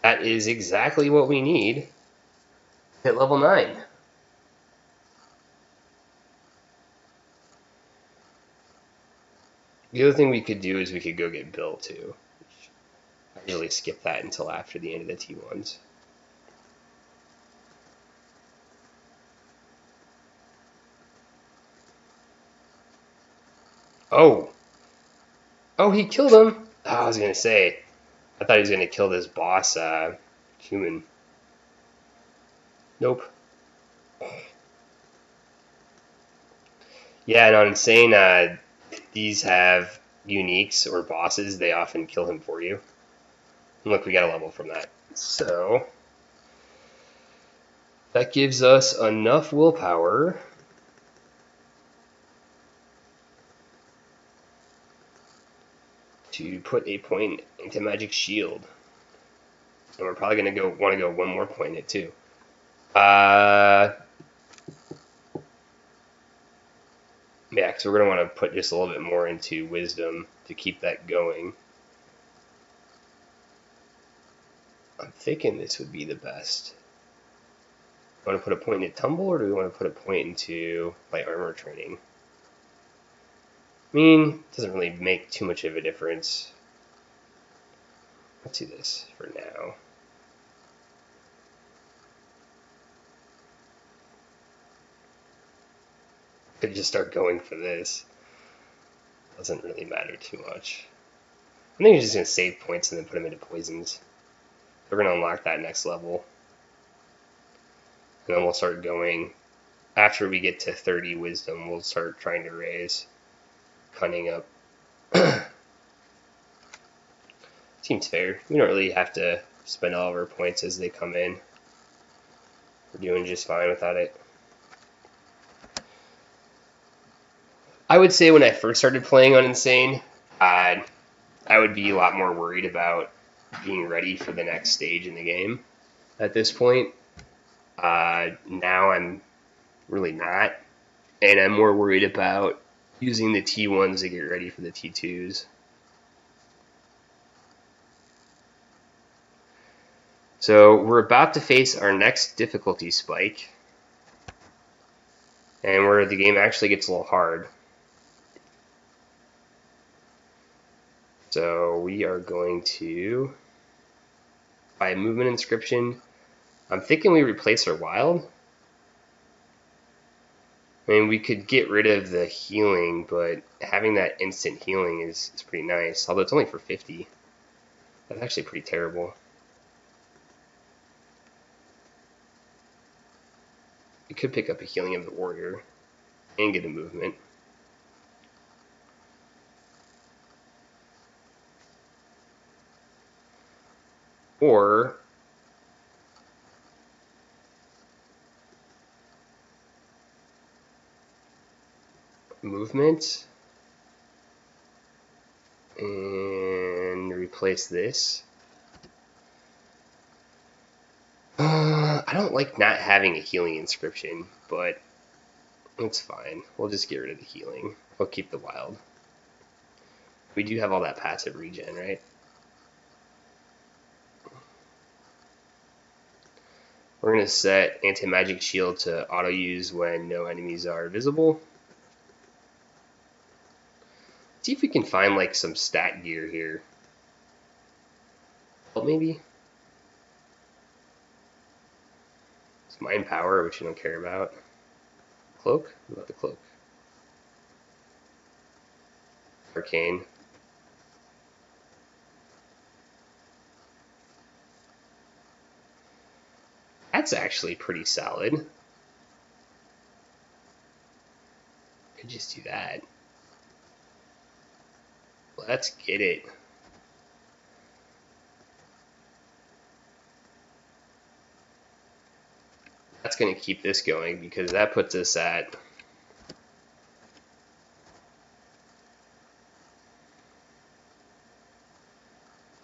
that is exactly what we need at level 9. The other thing we could do is we could go get Bill too. I usually skip that until after the end of the T1s. Oh! Oh, he killed him! Oh, I was gonna say, I thought he was gonna kill this boss human. Nope. Yeah, and on Insane, these have uniques or bosses. They often kill him for you. And look, we got a level from that. So, that gives us enough willpower to put a point into Magic Shield. And we're probably going to want to go one more point in it too. Yeah, because we're going to want to put just a little bit more into Wisdom to keep that going. I'm thinking this would be the best. Want to put a point into Tumble, or do we want to put a point into Light Armor Training? I mean, it doesn't really make too much of a difference. Let's do this for now. Could just start going for this. Doesn't really matter too much. I think we're just going to save points and then put them into poisons. We're going to unlock that next level. And then we'll start going. After we get to 30 wisdom, we'll start trying to raise cunning up. Seems fair. We don't really have to spend all of our points as they come in. We're doing just fine without it. I would say when I first started playing on Insane, I would be a lot more worried about being ready for the next stage in the game at this point. Now I'm really not, and I'm more worried about using the T1s to get ready for the T2s. So we're about to face our next difficulty spike, and where the game actually gets a little hard. So we are going to, by movement inscription, I'm thinking we replace our wild. I mean, we could get rid of the healing, but having that instant healing is pretty nice. Although it's only for 50. That's actually pretty terrible. We could pick up a healing of the warrior and get a movement. Or movement and replace this. I don't like not having a healing inscription, but it's fine. We'll just get rid of the healing. We'll keep the wild. We do have all that passive regen, right? We're going to set anti-magic shield to auto-use when no enemies are visible. See if we can find like some stat gear here. Well, maybe. It's mind power, which you don't care about. Cloak? What about the cloak? Arcane. That's actually pretty solid. Could just do that. Let's get it. That's going to keep this going because that puts us at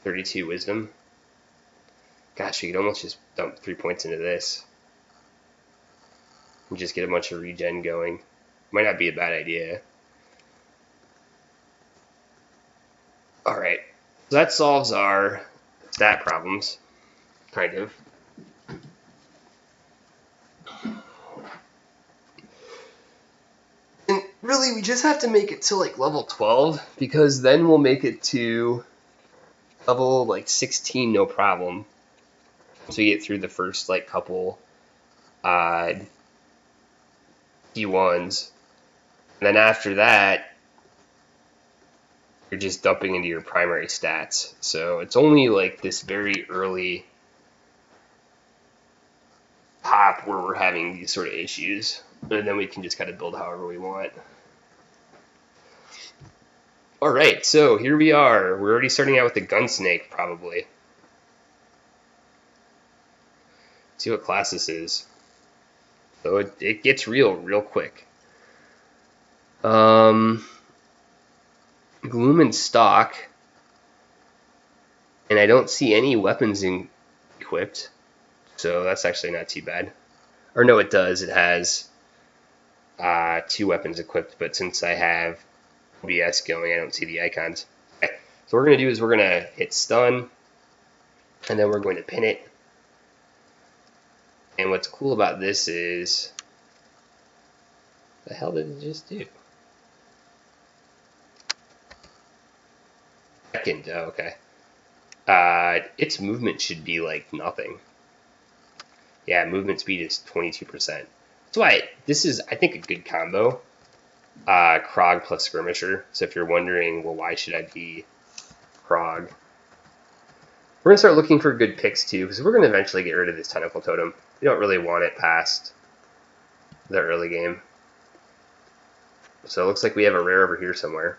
.32 wisdom. Gosh, you could almost just dump 3 points into this. and just get a bunch of regen going. Might not be a bad idea. Alright, so that solves our stat problems, kind of. And really, we just have to make it to like level 12, because then we'll make it to level like 16 no problem. So you get through the first like couple D1s. And then after that, you're just dumping into your primary stats. So it's only like this very early pop where we're having these sort of issues. And then we can just kind of build however we want. Alright, so here we are. We're already starting out with the Gunsnake, probably. Let's see what class this is. So it gets real quick. Gloom and Stock. And I don't see any weapons equipped. So that's actually not too bad. Or no, it does. It has 2 weapons equipped, but since I have OBS going, I don't see the icons. Okay. So what we're going to do is we're going to hit stun, and then we're going to pin it. And what's cool about this is, the hell did it just do? Second, oh, okay. Its movement should be like nothing. Yeah, movement speed is 22%. That's why this is, I think, a good combo. Krog plus Skirmisher. So if you're wondering, well, why should I be Krog? We're going to start looking for good picks too, because we're going to eventually get rid of this Tentacle Totem. We don't really want it past the early game. So it looks like we have a rare over here somewhere.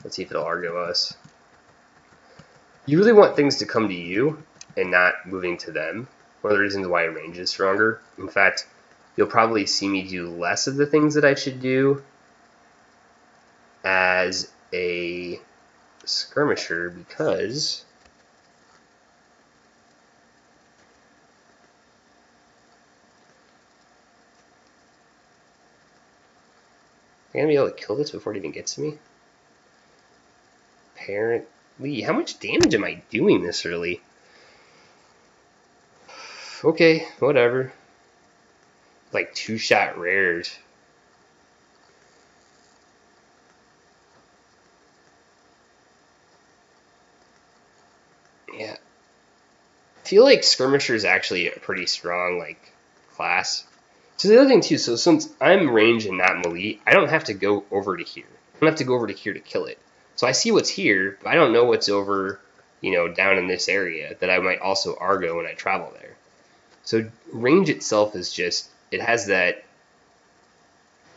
Let's see if it'll Argo us. You really want things to come to you and not moving to them. One of the reasons why range is stronger. In fact, you'll probably see me do less of the things that I should do as a Skirmisher, because I'm going to be able to kill this before it even gets to me? Apparently. How much damage am I doing this early? Okay, whatever. Like 2-shot rares. Yeah. I feel like Skirmisher is actually a pretty strong like class. So the other thing too, so since I'm range and not melee, I don't have to go over to here. I don't have to go over to here to kill it. So I see what's here, but I don't know what's over, you know, down in this area that I might also Argo when I travel there. So range itself is just, it has that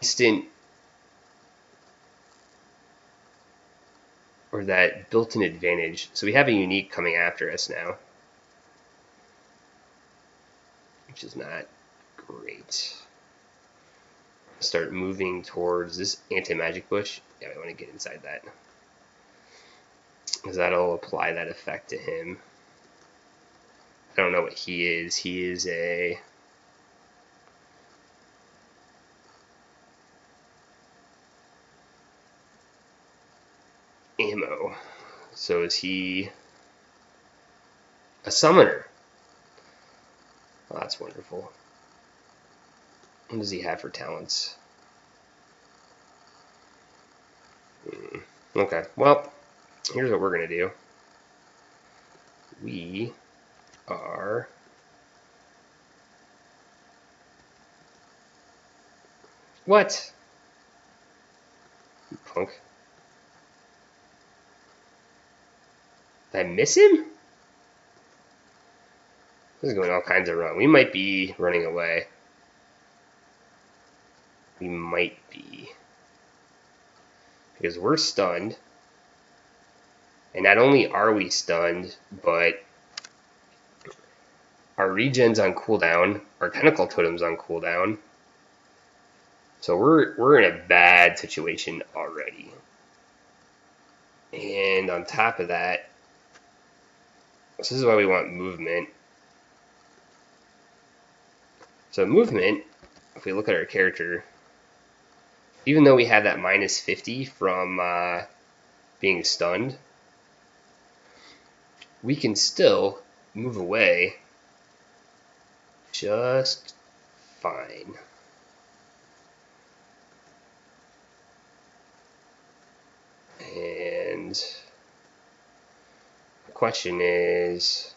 instant, or that built-in advantage. So we have a unique coming after us now, which is not great. Start moving towards this anti-magic bush. Yeah, I want to get inside that, because that'll apply that effect to him. I don't know what he is. He is a ammo. So is he a summoner? Oh, that's wonderful. What does he have for talents? Okay, well, here's what we're going to do. We are what? You punk. Did I miss him? This is going all kinds of wrong. We might be running away. We might be. Because we're stunned. And not only are we stunned, but our regen's on cooldown, our tentacle totem's on cooldown. So we're in a bad situation already. And on top of that, this is why we want movement. So movement if we look at our character, even though we have that minus 50 from being stunned, we can still move away just fine. And the question is,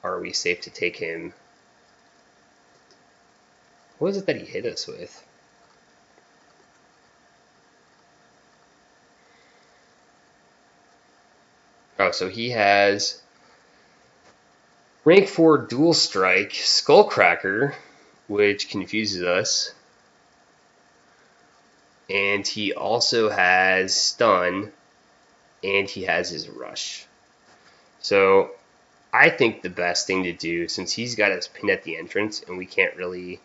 are we safe to take him? What was it that he hit us with? Oh, so he has rank 4 dual strike, Skullcracker, which confuses us. And he also has stun, and he has his rush. So I think the best thing to do, since he's got us pinned at the entrance, and we can't really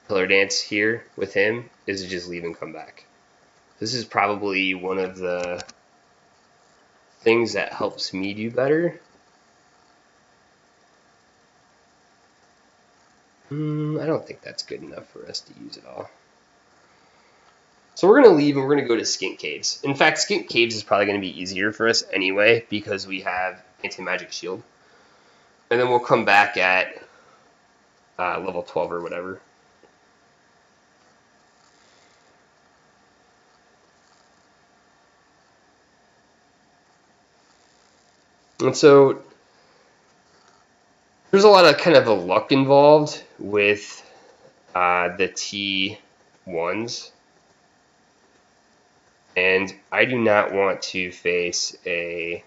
pillar dance here with him, is to just leave and come back. This is probably one of the things that helps me do better. I don't think that's good enough for us to use at all. So we're going to leave and we're going to go to Skink Caves. In fact, Skink Caves is probably going to be easier for us anyway because we have Anti-Magic Shield. And then we'll come back at level 12 or whatever. And so there's a lot of kind of a luck involved with the T1s. And I do not want to face a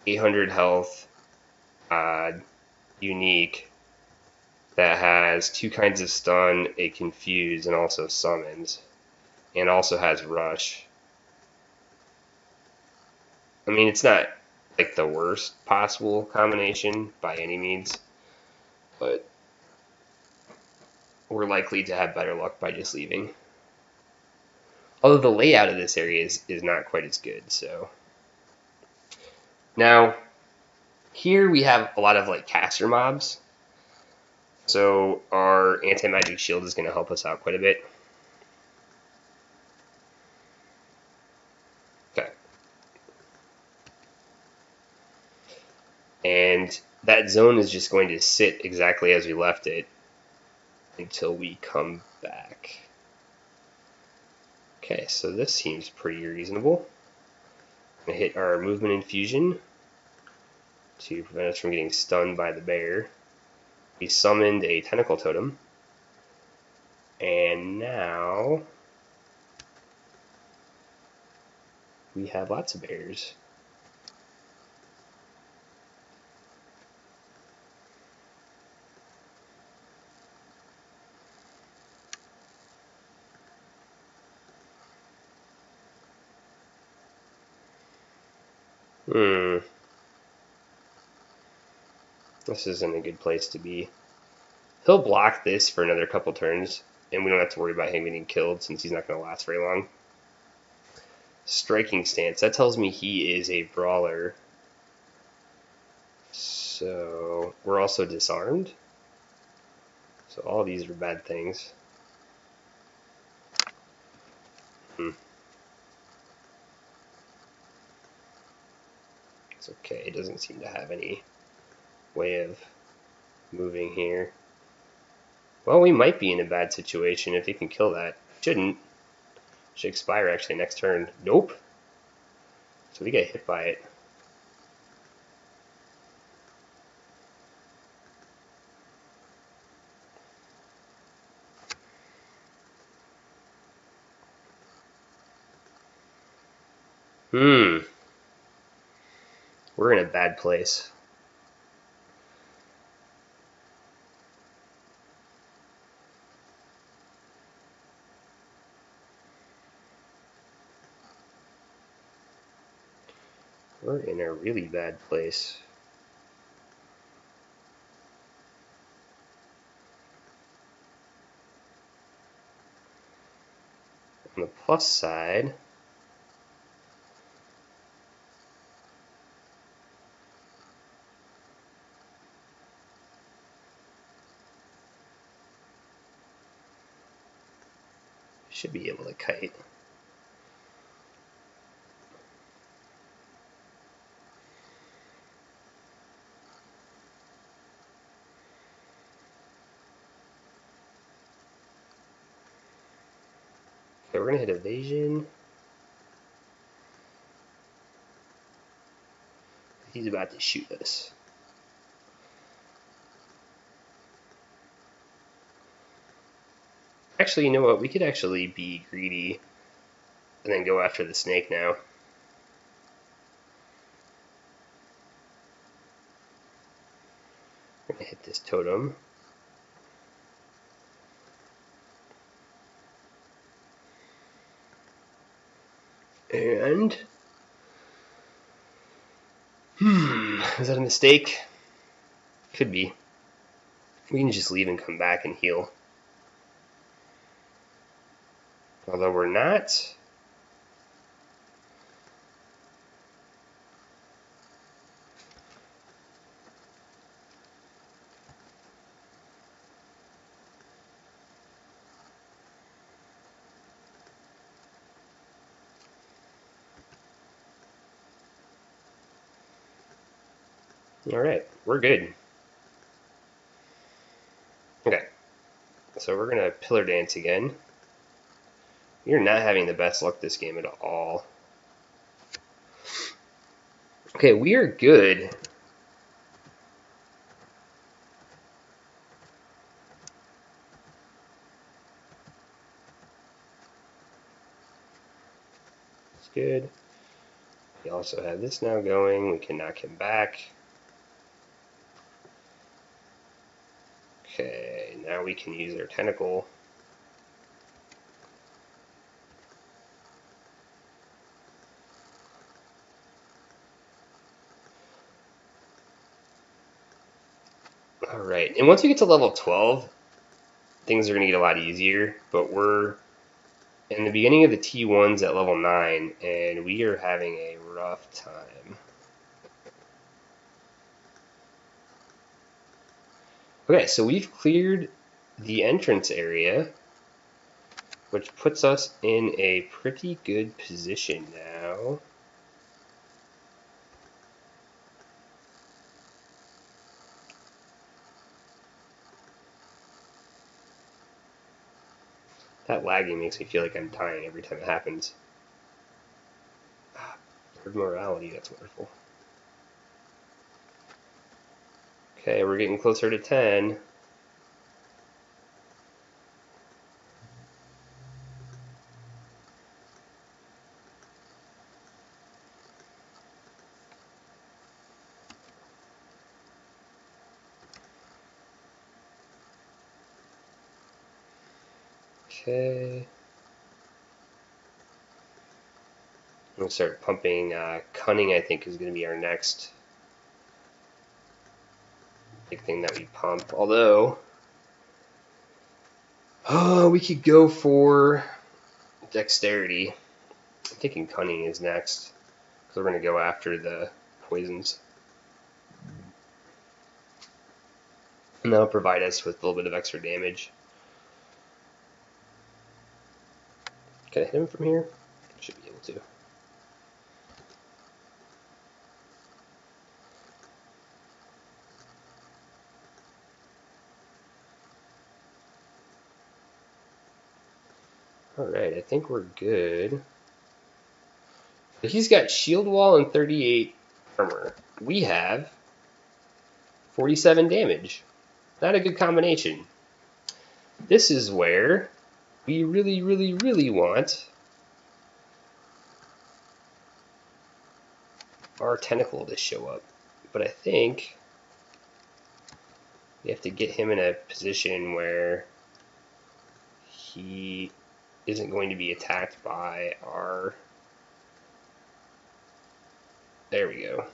800 health unique that has 2 kinds of stun, a confuse, and also summons, and also has rush. I mean, it's not like the worst possible combination by any means, but we're likely to have better luck by just leaving. Although the layout of this area is not quite as good, so. Now, here we have a lot of like caster mobs, so our anti-magic shield is going to help us out quite a bit. Okay. And that zone is just going to sit exactly as we left it until we come back. Okay, so this seems pretty reasonable. I'm going to hit our movement infusion to prevent us from getting stunned by the bear. We summoned a tentacle totem. And now we have lots of bears. This isn't a good place to be. He'll block this for another couple turns, and we don't have to worry about him getting killed since he's not going to last very long. Striking stance. That tells me he is a brawler. So we're also disarmed. So all these are bad things. It's okay. It doesn't seem to have any way of moving here. Well, we might be in a bad situation if he can kill that. Shouldn't. Should expire actually next turn. Nope. So we get hit by it. We're in a bad place. We're in a really bad place. On the plus side, Should be able to kite. Okay, we're gonna hit evasion. He's about to shoot us. Actually, you know what? We could actually be greedy and then go after the snake now. We're gonna hit this totem. And was that a mistake? Could be. We can just leave and come back and heal. Although we're not. Alright, we're good. Okay, so we're going to Pillar Dance again. You're not having the best luck this game at all. Okay, we are good. It's good. We also have this now going. We can knock him back. Okay, now we can use our tentacle. Alright, and once we get to level 12, things are going to get a lot easier, but we're in the beginning of the T1s at level 9, and we are having a rough time. Okay, so we've cleared the entrance area, which puts us in a pretty good position now. That lagging makes me feel like I'm dying every time it happens. Herd morality, that's wonderful. Okay, we're getting closer to 10. Okay. I'm going to start pumping Cunning, I think, is going to be our next big thing that we pump. Although, we could go for Dexterity. I'm thinking Cunning is next, because we're going to go after the poisons. And that'll provide us with a little bit of extra damage. Can I hit him from here? Should be able to. Alright, I think we're good. He's got shield wall and 38 armor. We have 47 damage. Not a good combination. This is where we really, really, really want our tentacle to show up. But I think we have to get him in a position where he isn't going to be attacked by our... There we go.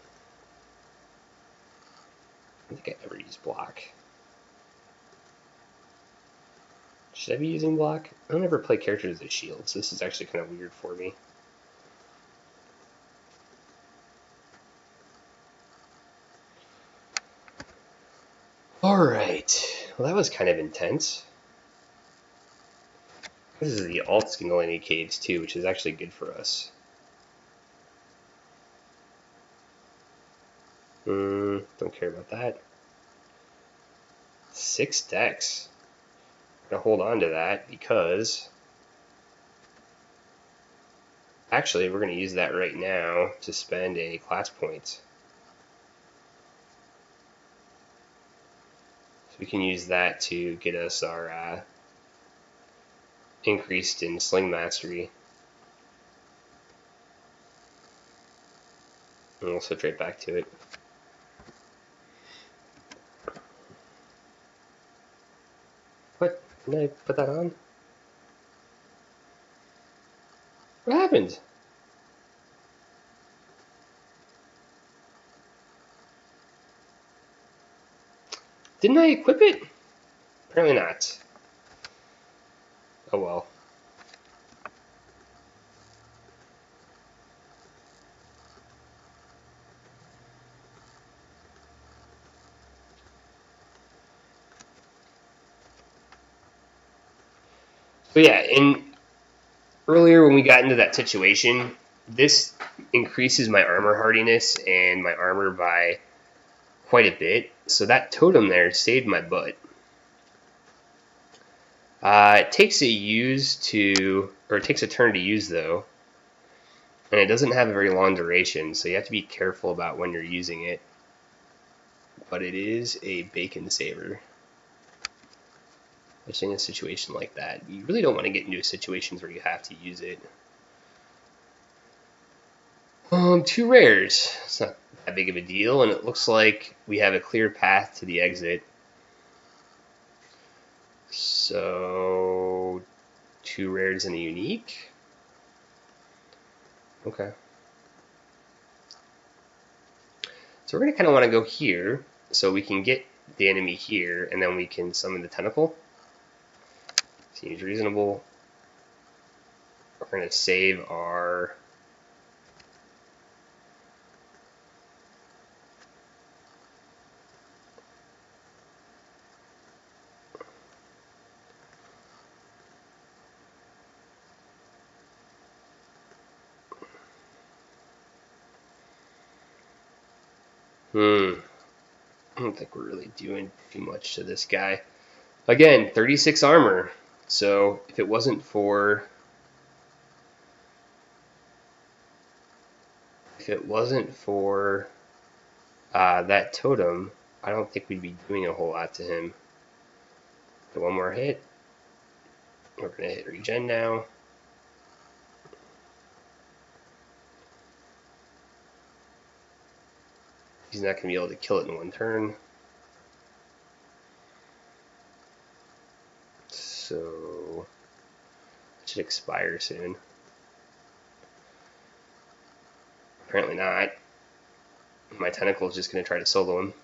I think I never use block. Should I be using block? I don't ever play characters as shields. This is actually kind of weird for me. Alright. Well, that was kind of intense. This is the alt Skindolini caves too, which is actually good for us. Don't care about that. 6 decks. I'm gonna hold on to that because actually we're gonna use that right now to spend a class point. So we can use that to get us our increased in sling mastery. And we'll switch right back to it. What? Did I put that on? What happened? Didn't I equip it? Apparently not. Oh well. So yeah, earlier when we got into that situation, this increases my armor hardiness and my armor by quite a bit. So that totem there saved my butt. It takes a turn to use though, and it doesn't have a very long duration, so you have to be careful about when you're using it. But it is a bacon saver. Especially in a situation like that. You really don't want to get into situations where you have to use it. 2 rares. It's not that big of a deal, and it looks like we have a clear path to the exit. So 2 rares and a unique. Okay. So we're going to kind of want to go here so we can get the enemy here, and then we can summon the tentacle. Seems reasonable. We're going to save our I don't think we're really doing too much to this guy. Again, 36 armor. So if it wasn't for that totem, I don't think we'd be doing a whole lot to him. Get one more hit. We're gonna hit regen now. He's not gonna be able to kill it in 1 turn. So it should expire soon. Apparently not. My tentacle is just gonna try to solo him.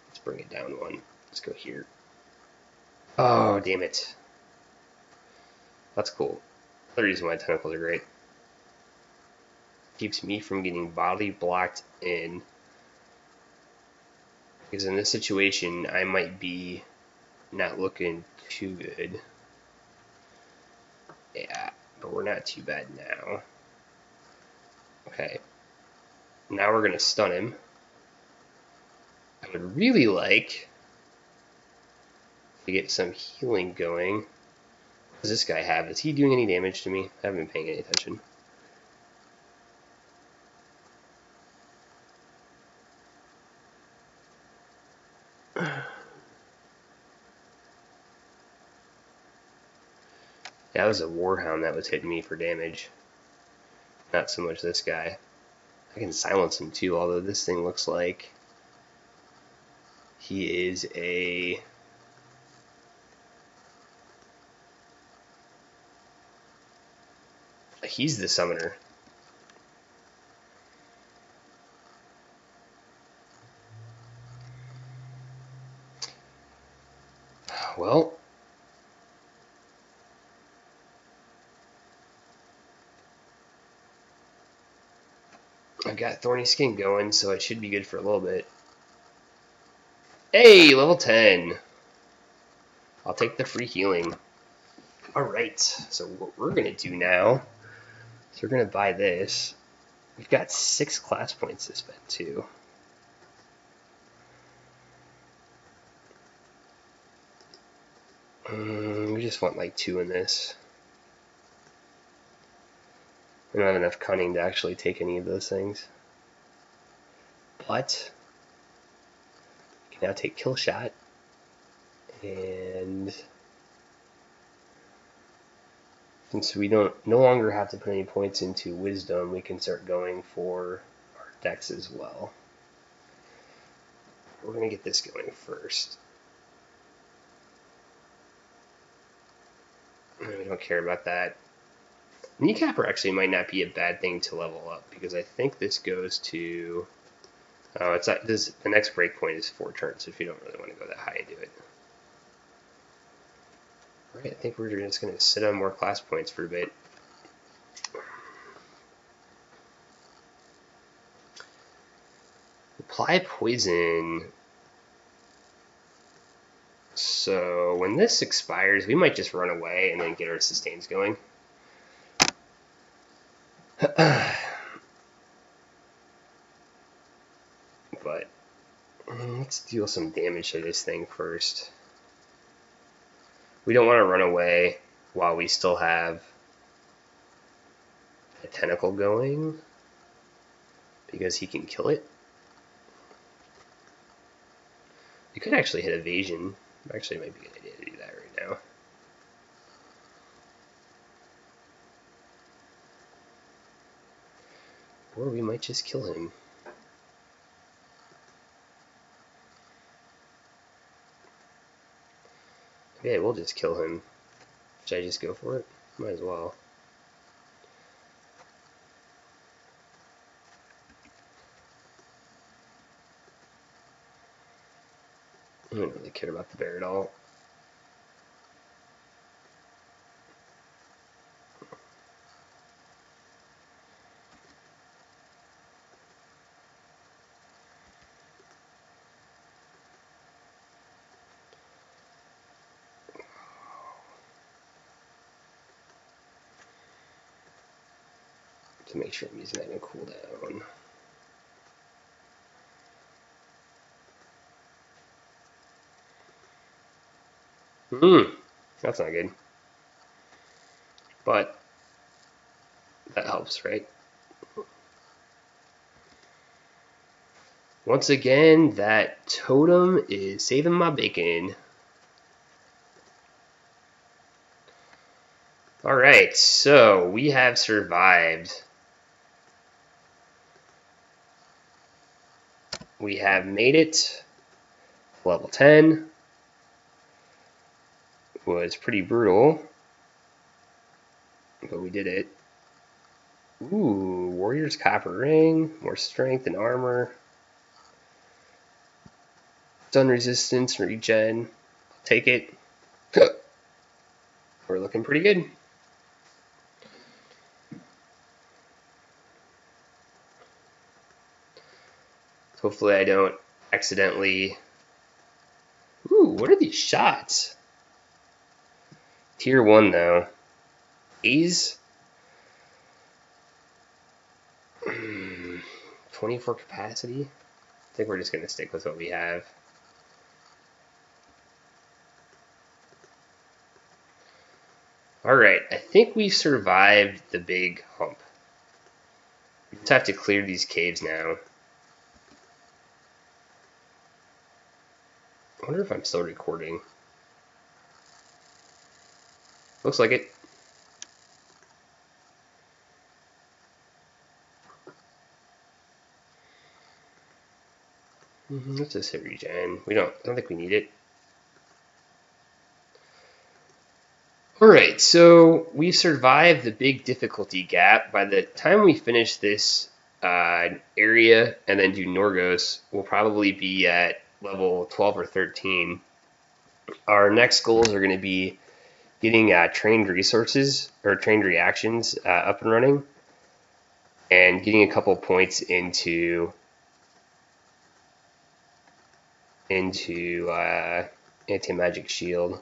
Let's bring it down 1. Let's go here. Oh, damn it. That's cool. The reason why tentacles are great. Keeps me from getting body blocked in. Because in this situation, I might be not looking too good. Yeah, but we're not too bad now. Okay. Now we're going to stun him. I would really like to get some healing going. What does this guy have? Is he doing any damage to me? I haven't been paying any attention. That was a warhound that was hitting me for damage. Not so much this guy. I can silence him too, although this thing looks like he is a... He's the summoner. Well, I've got Thorny Skin going, so it should be good for a little bit. Hey, level 10. I'll take the free healing. Alright, so what we're going to do now is we're going to buy this. We've got 6 class points to spend too. We just want like 2 in this. We don't have enough cunning to actually take any of those things. But we can now take kill shot, and since we no longer have to put any points into wisdom, we can start going for our dex as well. We're going to get this going first. We don't care about that. Kneecapper actually might not be a bad thing to level up, because I think this goes to... Oh, it's not, the next breakpoint is 4 turns, if you don't really want to go that high and do it. Alright, I think we're just going to sit on more class points for a bit. Apply poison. So when this expires, we might just run away and then get our sustains going. But let's deal some damage to this thing first. We don't want to run away while we still have a tentacle going, because he can kill it. You could actually hit evasion. Actually, it might be a good idea to do that right now. Or we might just kill him. Okay, we'll just kill him. Should I just go for it? Might as well. I don't really care about the bear at all. To make sure I'm using that in a cooldown. That's not good. But that helps, right? Once again, that totem is saving my bacon. Alright, so we have survived. We have made it. Level 10. It was pretty brutal, but we did it. Ooh, Warrior's Copper Ring, more strength and armor. Stun resistance, regen. I'll take it. We're looking pretty good. Hopefully I don't accidentally... Ooh, what are these shots? Tier 1 though. A's? 24 capacity? I think we're just going to stick with what we have. Alright, I think we've survived the big hump. We just have to clear these caves now. I wonder if I'm still recording. Looks like it. Let's just hit regen. I don't think we need it. Alright, so we've survived the big difficulty gap. By the time we finish this area and then do Norgos, we'll probably be at level 12 or 13. Our next goals are going to be getting trained resources or trained reactions up and running, and getting a couple points into anti-magic shield.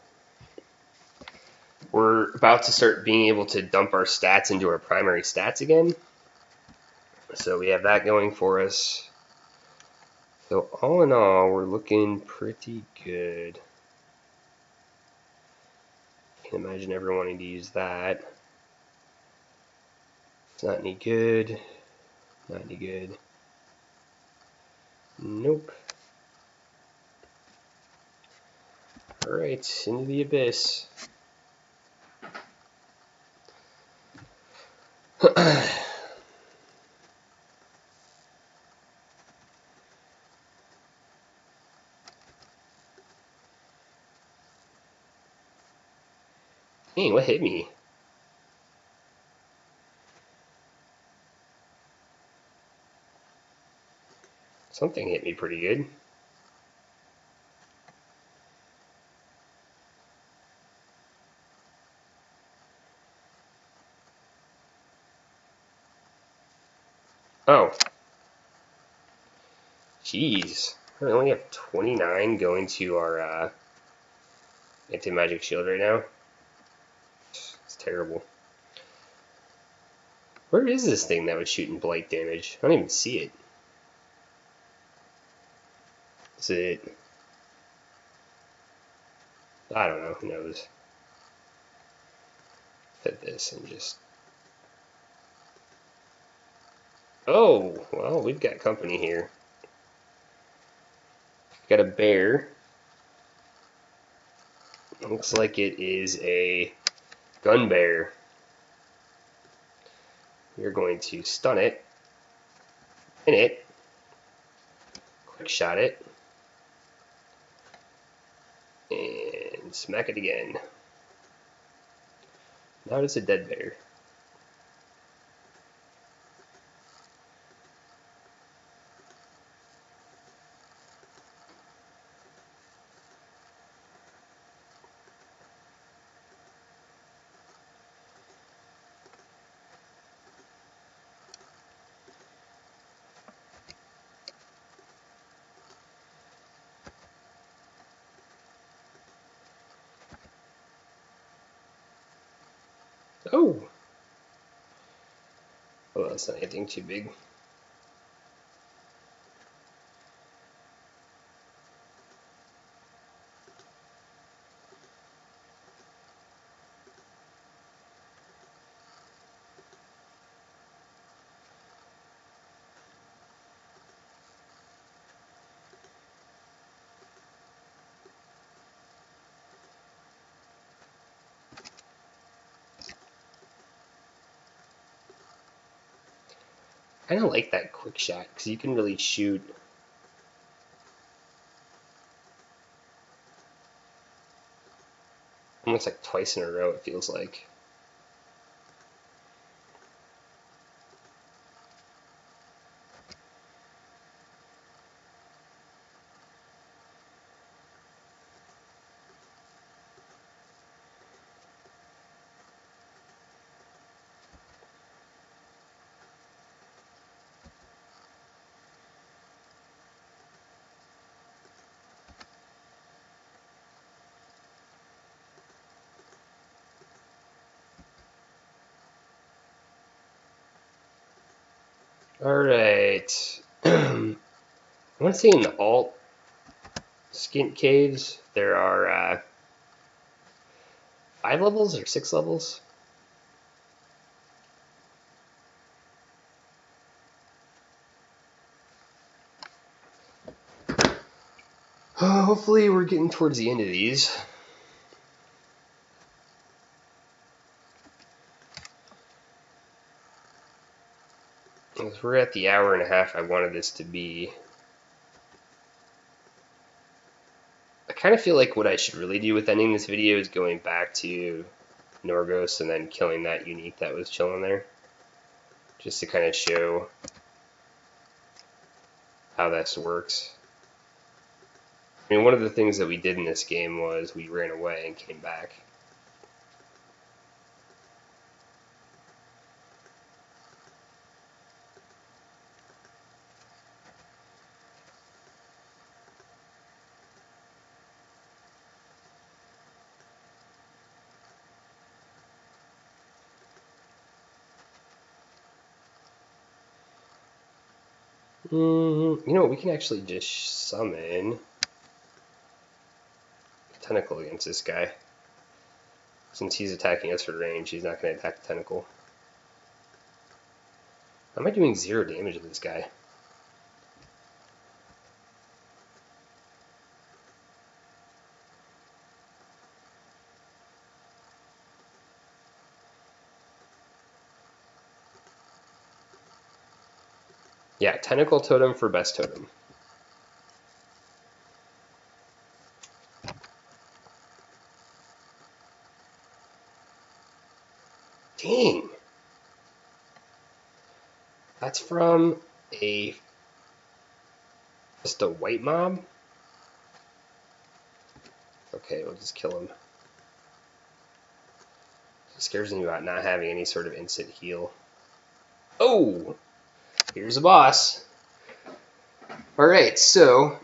we're about to start being able to dump our stats into our primary stats again. So we have that going for us. So all in all, we're looking pretty good. Can't imagine ever wanting to use that. It's not any good. Not any good. Nope. Alright, into the abyss. Dang, what hit me? Something hit me pretty good. Oh. Jeez. I only have 29 going to our anti-magic shield right now. It's terrible. Where is this thing that was shooting blight damage? I don't even see it. Is it... I don't know, who knows. Hit this and just... Oh, well, we've got company here. Got a bear. Looks like it is a gun bear. We're going to stun it, pin it, quick shot it, and smack it again. Now it's a dead bear. Oh! Well, that's not anything too big. I kind of like that quick shot because you can really shoot. Almost like twice in a row, it feels like. Alright. I want to say in the alt skint caves, there are 5 levels or 6 levels. Hopefully we're getting towards the end of these. As we're at the hour and a half I wanted this to be. I kind of feel like what I should really do with ending this video is going back to Norgos and then killing that unique that was chilling there. Just to kind of show how this works. I mean, one of the things that we did in this game was we ran away and came back. You know what? We can actually just summon Tentacle against this guy. Since he's attacking us for range, he's not going to attack the Tentacle. How am I doing 0 damage to this guy? Yeah, Tentacle Totem for best totem. Dang! That's from just a white mob? Okay, we'll just kill him. It scares me about not having any sort of instant heal. Oh! Here's a boss. Alright, so...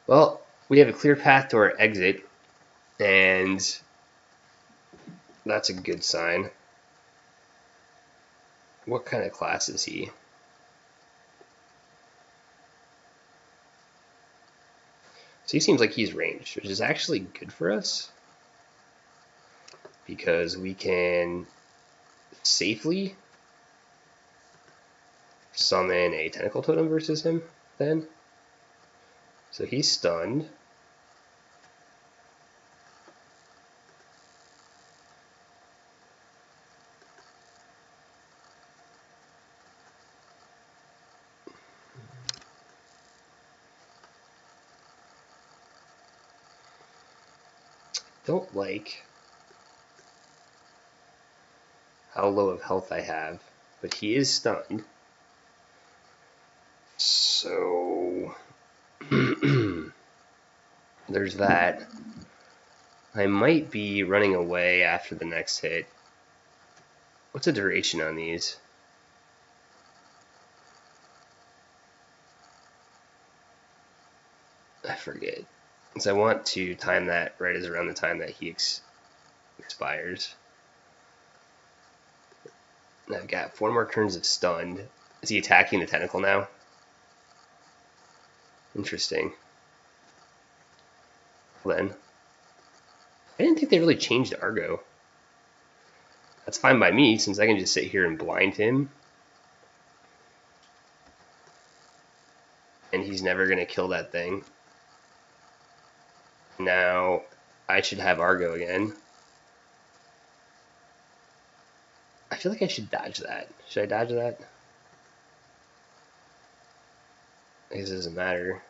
well, we have a clear path to our exit, and that's a good sign. What kind of class is he? So he seems like he's ranged, which is actually good for us, because we can safely summon a Tentacle Totem versus him then. So he's stunned. Don't like how low of health I have, but he is stunned. So there's that. I might be running away after the next hit. What's the duration on these? I forget. Because I want to time that right as around the time that he expires. And I've got 4 more turns of stunned. Is he attacking the Tentacle now? Interesting. Then. I didn't think they really changed Argo. That's fine by me, since I can just sit here and blind him. And he's never going to kill that thing. Now, I should have Argo again. I feel like I should dodge that. Should I dodge that? I guess it doesn't matter.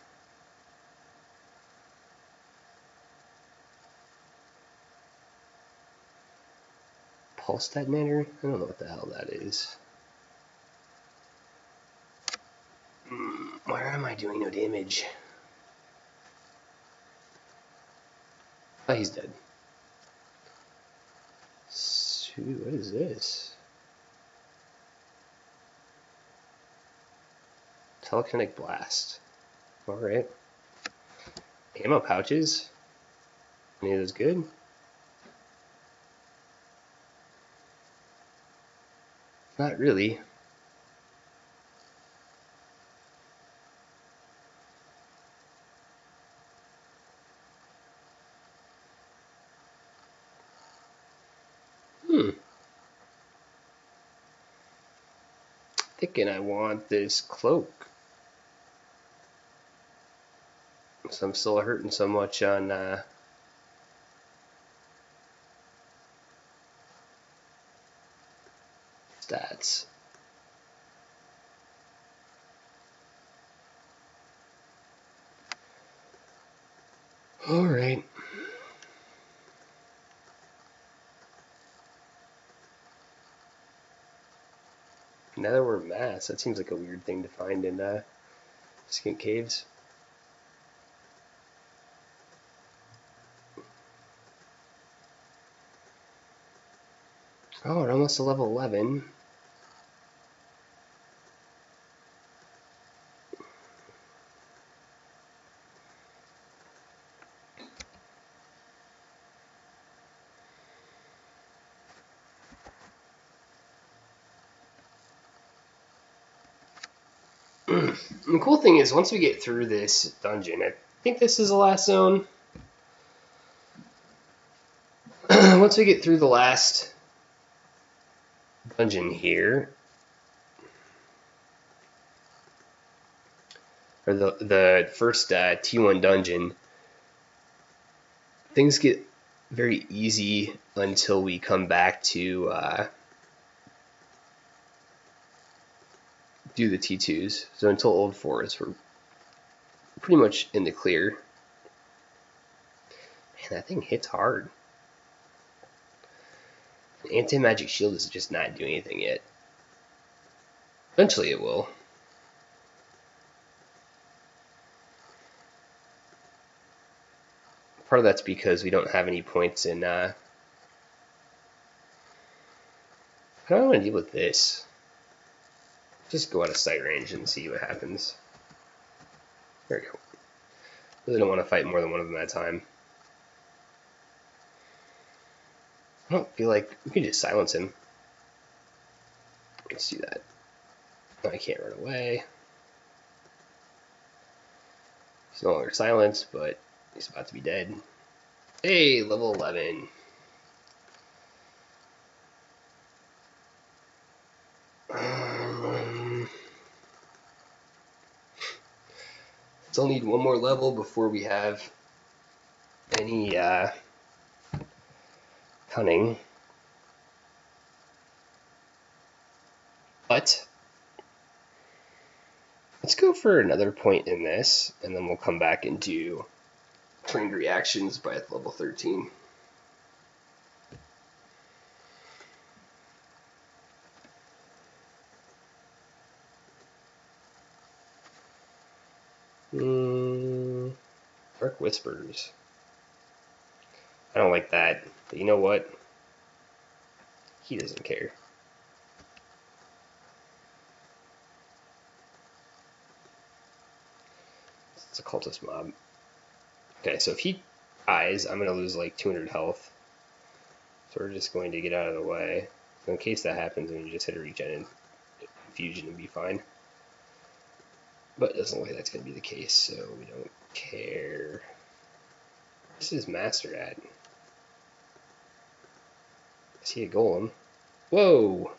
Pulse detonator? I don't know what the hell that is. Why am I doing no damage? Oh, he's dead. Shoot, what is this? Telekinetic blast. Alright. Ammo pouches? Any of those good? Not really. Thinking I want this cloak. So I'm still hurting so much on stats. Alright. Netherworm mass. That seems like a weird thing to find in skink caves. Oh, we're almost to level 11. The cool thing is, once we get through this dungeon, I think this is the last zone. Once we get through the last dungeon here, or the first T1 dungeon, things get very easy until we come back to do the T2s. So until Old Forest, we're pretty much in the clear. Man, that thing hits hard. Anti-magic shield is just not doing anything yet. Eventually it will. Part of that's because we don't have any points in... How do I want to deal with this? Just go out of sight range and see what happens. There we go. Really don't want to fight more than one of them at a time. I don't feel like we can just silence him. Let's do that. No, I can't run away. He's no longer silenced, but he's about to be dead. Hey, level 11. Still need one more level before we have any cunning. But let's go for another point in this, and then we'll come back and do trained reactions by level 13. Dark Whispers. I don't like that, but you know what? He doesn't care. It's a cultist mob. Okay, so if he dies, I'm going to lose like 200 health. So we're just going to get out of the way. So in case that happens, then you just hit a regen and fusion and be fine. But it doesn't look like that's going to be the case, so we don't care. Where's his master at? Is he a golem? Whoa!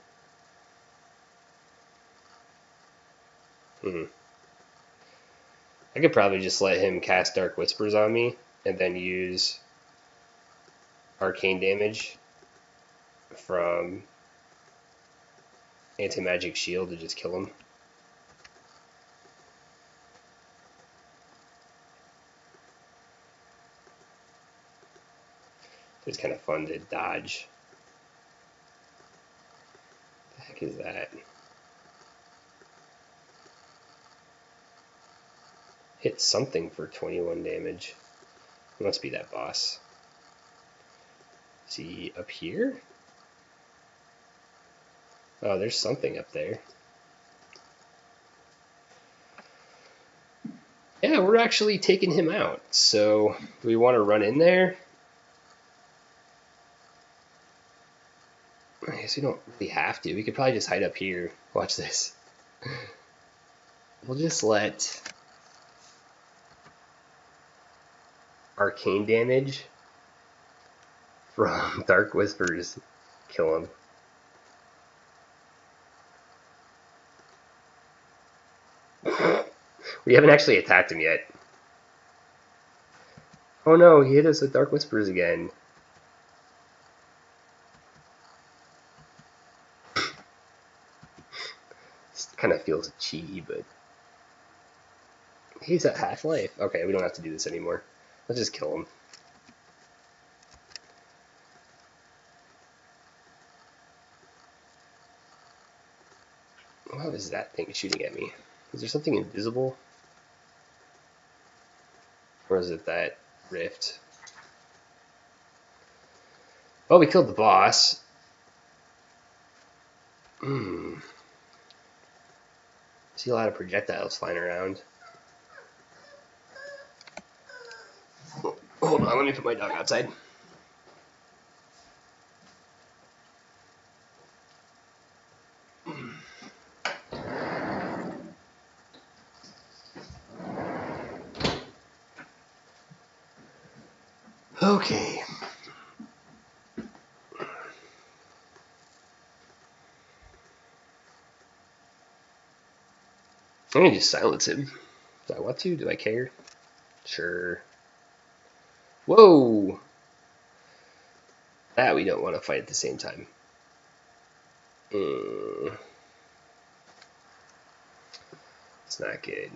I could probably just let him cast Dark Whispers on me and then use arcane damage from anti-magic shield to just kill him. It's kind of fun to dodge. What the heck is that? Hit something for 21 damage. It must be that boss. Is he up here? Oh, there's something up there. Yeah, we're actually taking him out. So, do we want to run in there? I guess we don't really have to. We could probably just hide up here. Watch this. We'll just let arcane damage from Dark Whispers kill him. We haven't actually attacked him yet. Oh no, he hit us with Dark Whispers again. This kind of feels cheaty, but he's at half-life. Okay, we don't have to do this anymore. Let's just kill him. What is that thing shooting at me? Is there something invisible? Or is it that rift? Well, we killed the boss. See a lot of projectiles flying around. Hold on, let me put my dog outside. Okay. I'm gonna just silence him. Do I want to? Do I care? Sure. Whoa! That we don't want to fight at the same time. It's not good.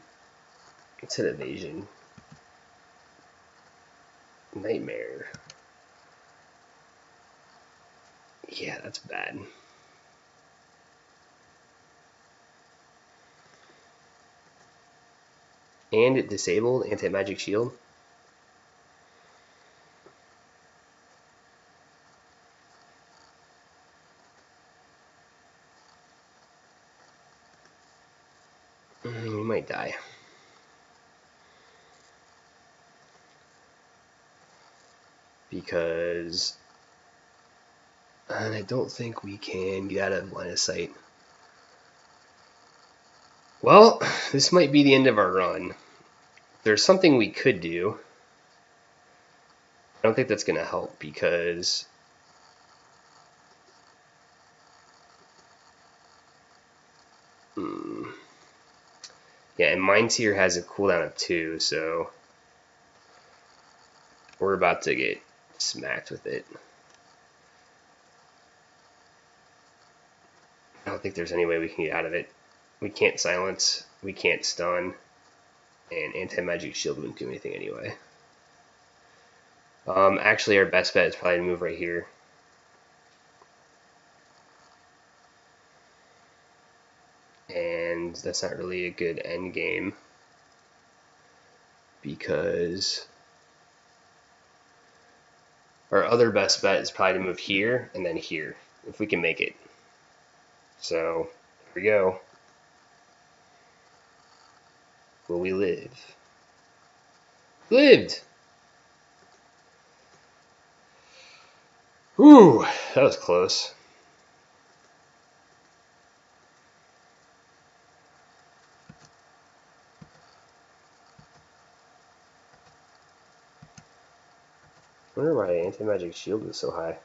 It's an evasion. Nightmare. Yeah, that's bad. And it disabled anti-magic shield. We might die. Because I don't think we can get out of line of sight. Well, this might be the end of our run. There's something we could do. I don't think that's going to help because yeah, and Mindseer has a cooldown of 2, so we're about to get smacked with it. I don't think there's any way we can get out of it. We can't silence, we can't stun, and anti-magic shield wouldn't do anything anyway. Actually, our best bet is probably to move right here. And that's not really a good end game because our other best bet is probably to move here and then here if we can make it. So here we go. Will we live? Lived! Ooh, that was close. I wonder why anti-magic shield was so high.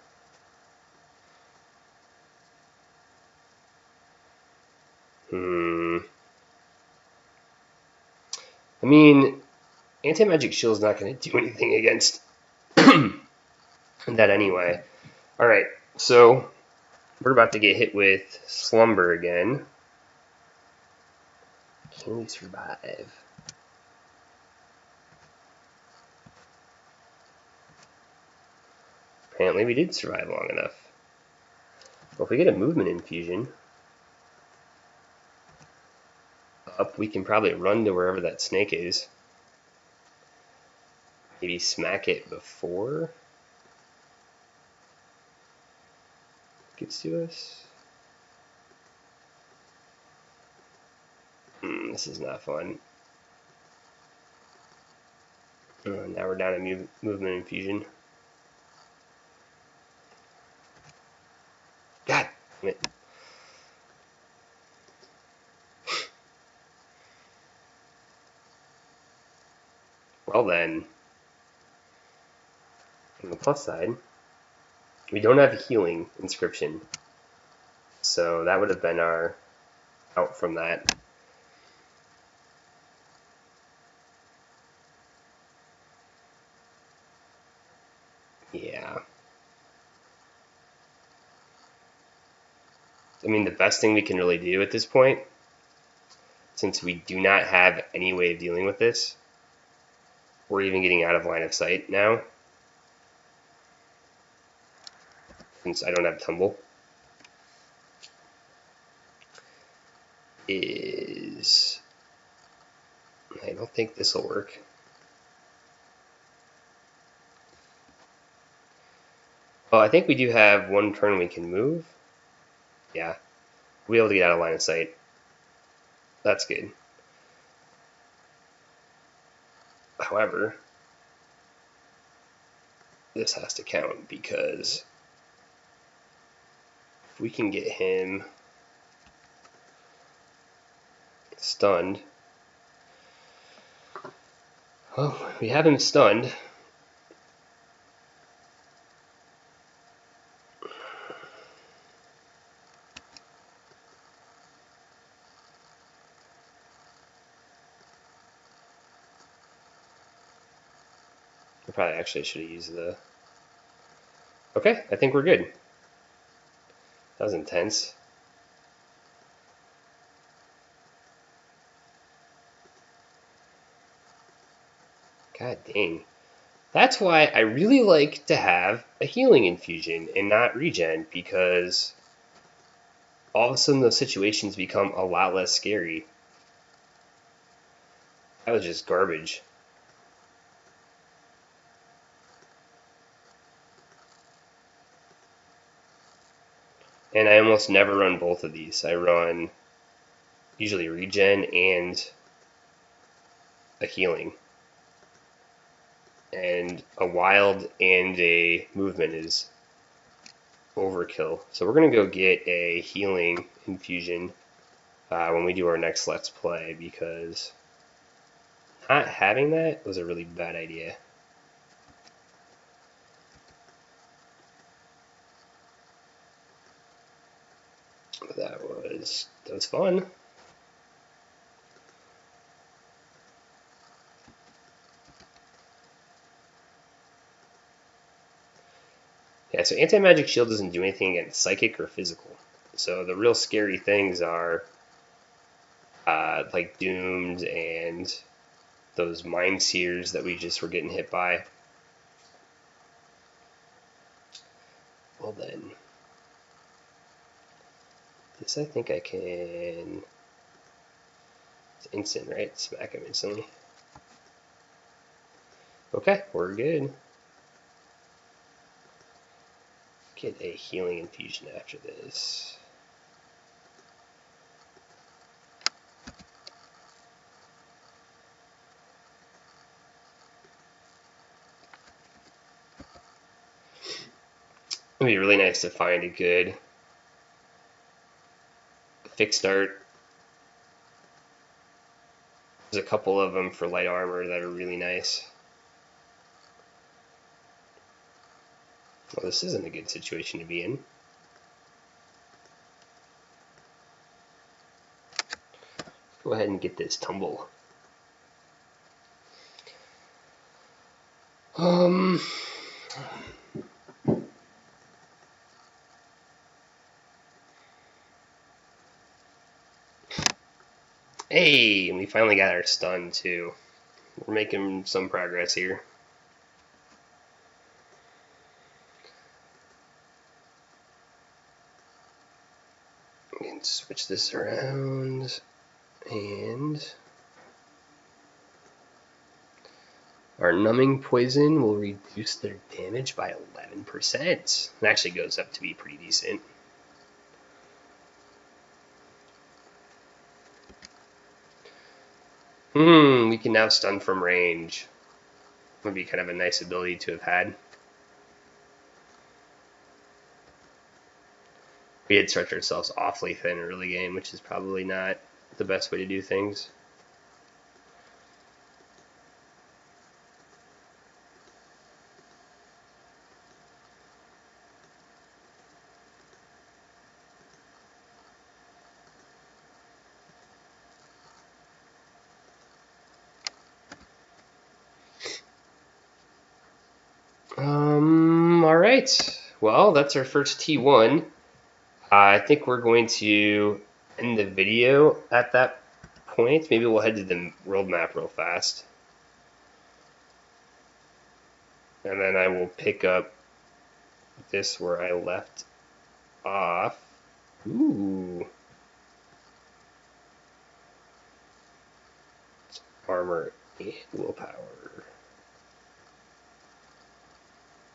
I mean, anti-magic shield is not going to do anything against that anyway. Alright, so we're about to get hit with Slumber again. Can we survive? Apparently we did survive long enough. Well, if we get a movement infusion up, we can probably run to wherever that snake is. Maybe smack it before it gets to us. This is not fun. Now we're down to movement infusion. God damn it. Well then, on the plus side, we don't have a healing inscription. So that would have been our out from that. Yeah. I mean, the best thing we can really do at this point, since we do not have any way of dealing with this, we're even getting out of line of sight now, since I don't have tumble, is I don't think this will work. Oh, I think we do have one turn we can move. Yeah, we'll be able to get out of line of sight. That's good. However, this has to count because if we can get him stunned. Oh, we have him stunned. Probably actually should have used the... Okay, I think we're good. That was intense. God dang. That's why I really like to have a healing infusion and not regen, because all of a sudden those situations become a lot less scary. That was just garbage. And I almost never run both of these. I run usually regen and a healing. And a wild and a movement is overkill. So we're going to go get a healing infusion when we do our next Let's Play, because not having that was a really bad idea. That was fun. Yeah, so anti-magic shield doesn't do anything against psychic or physical. So the real scary things are like doomed and those mind seers that we just were getting hit by. Well then, this I think I can. It's instant, right? Smack him instantly. Okay, we're good. Get a healing infusion after this. It'd be really nice to find a good fixed art. There's a couple of them for light armor that are really nice. Well, this isn't a good situation to be in. Go ahead and get this tumble. Hey, we finally got our stun too. We're making some progress here. We can switch this around, and our numbing poison will reduce their damage by 11%. It actually goes up to be pretty decent. We can now stun from range. Would be kind of a nice ability to have had. We had stretched ourselves awfully thin early game, which is probably not the best way to do things. All right. Well, that's our first T1. I think we're going to end the video at that point. Maybe we'll head to the world map real fast. And then I will pick up this where I left off. Ooh. It's armor and willpower.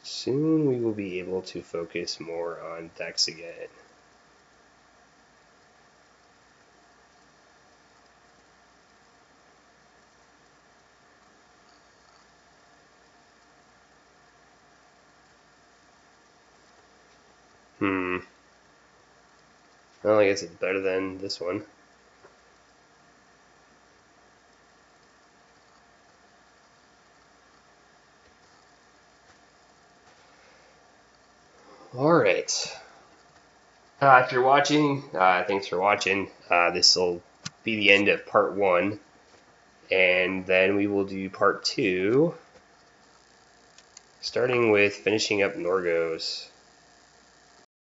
Soon we will be able to focus more on dex again. Well, I guess it's better than this one. Alright. If you're watching, thanks for watching. This will be the end of part 1. And then we will do part 2 starting with finishing up Norgos.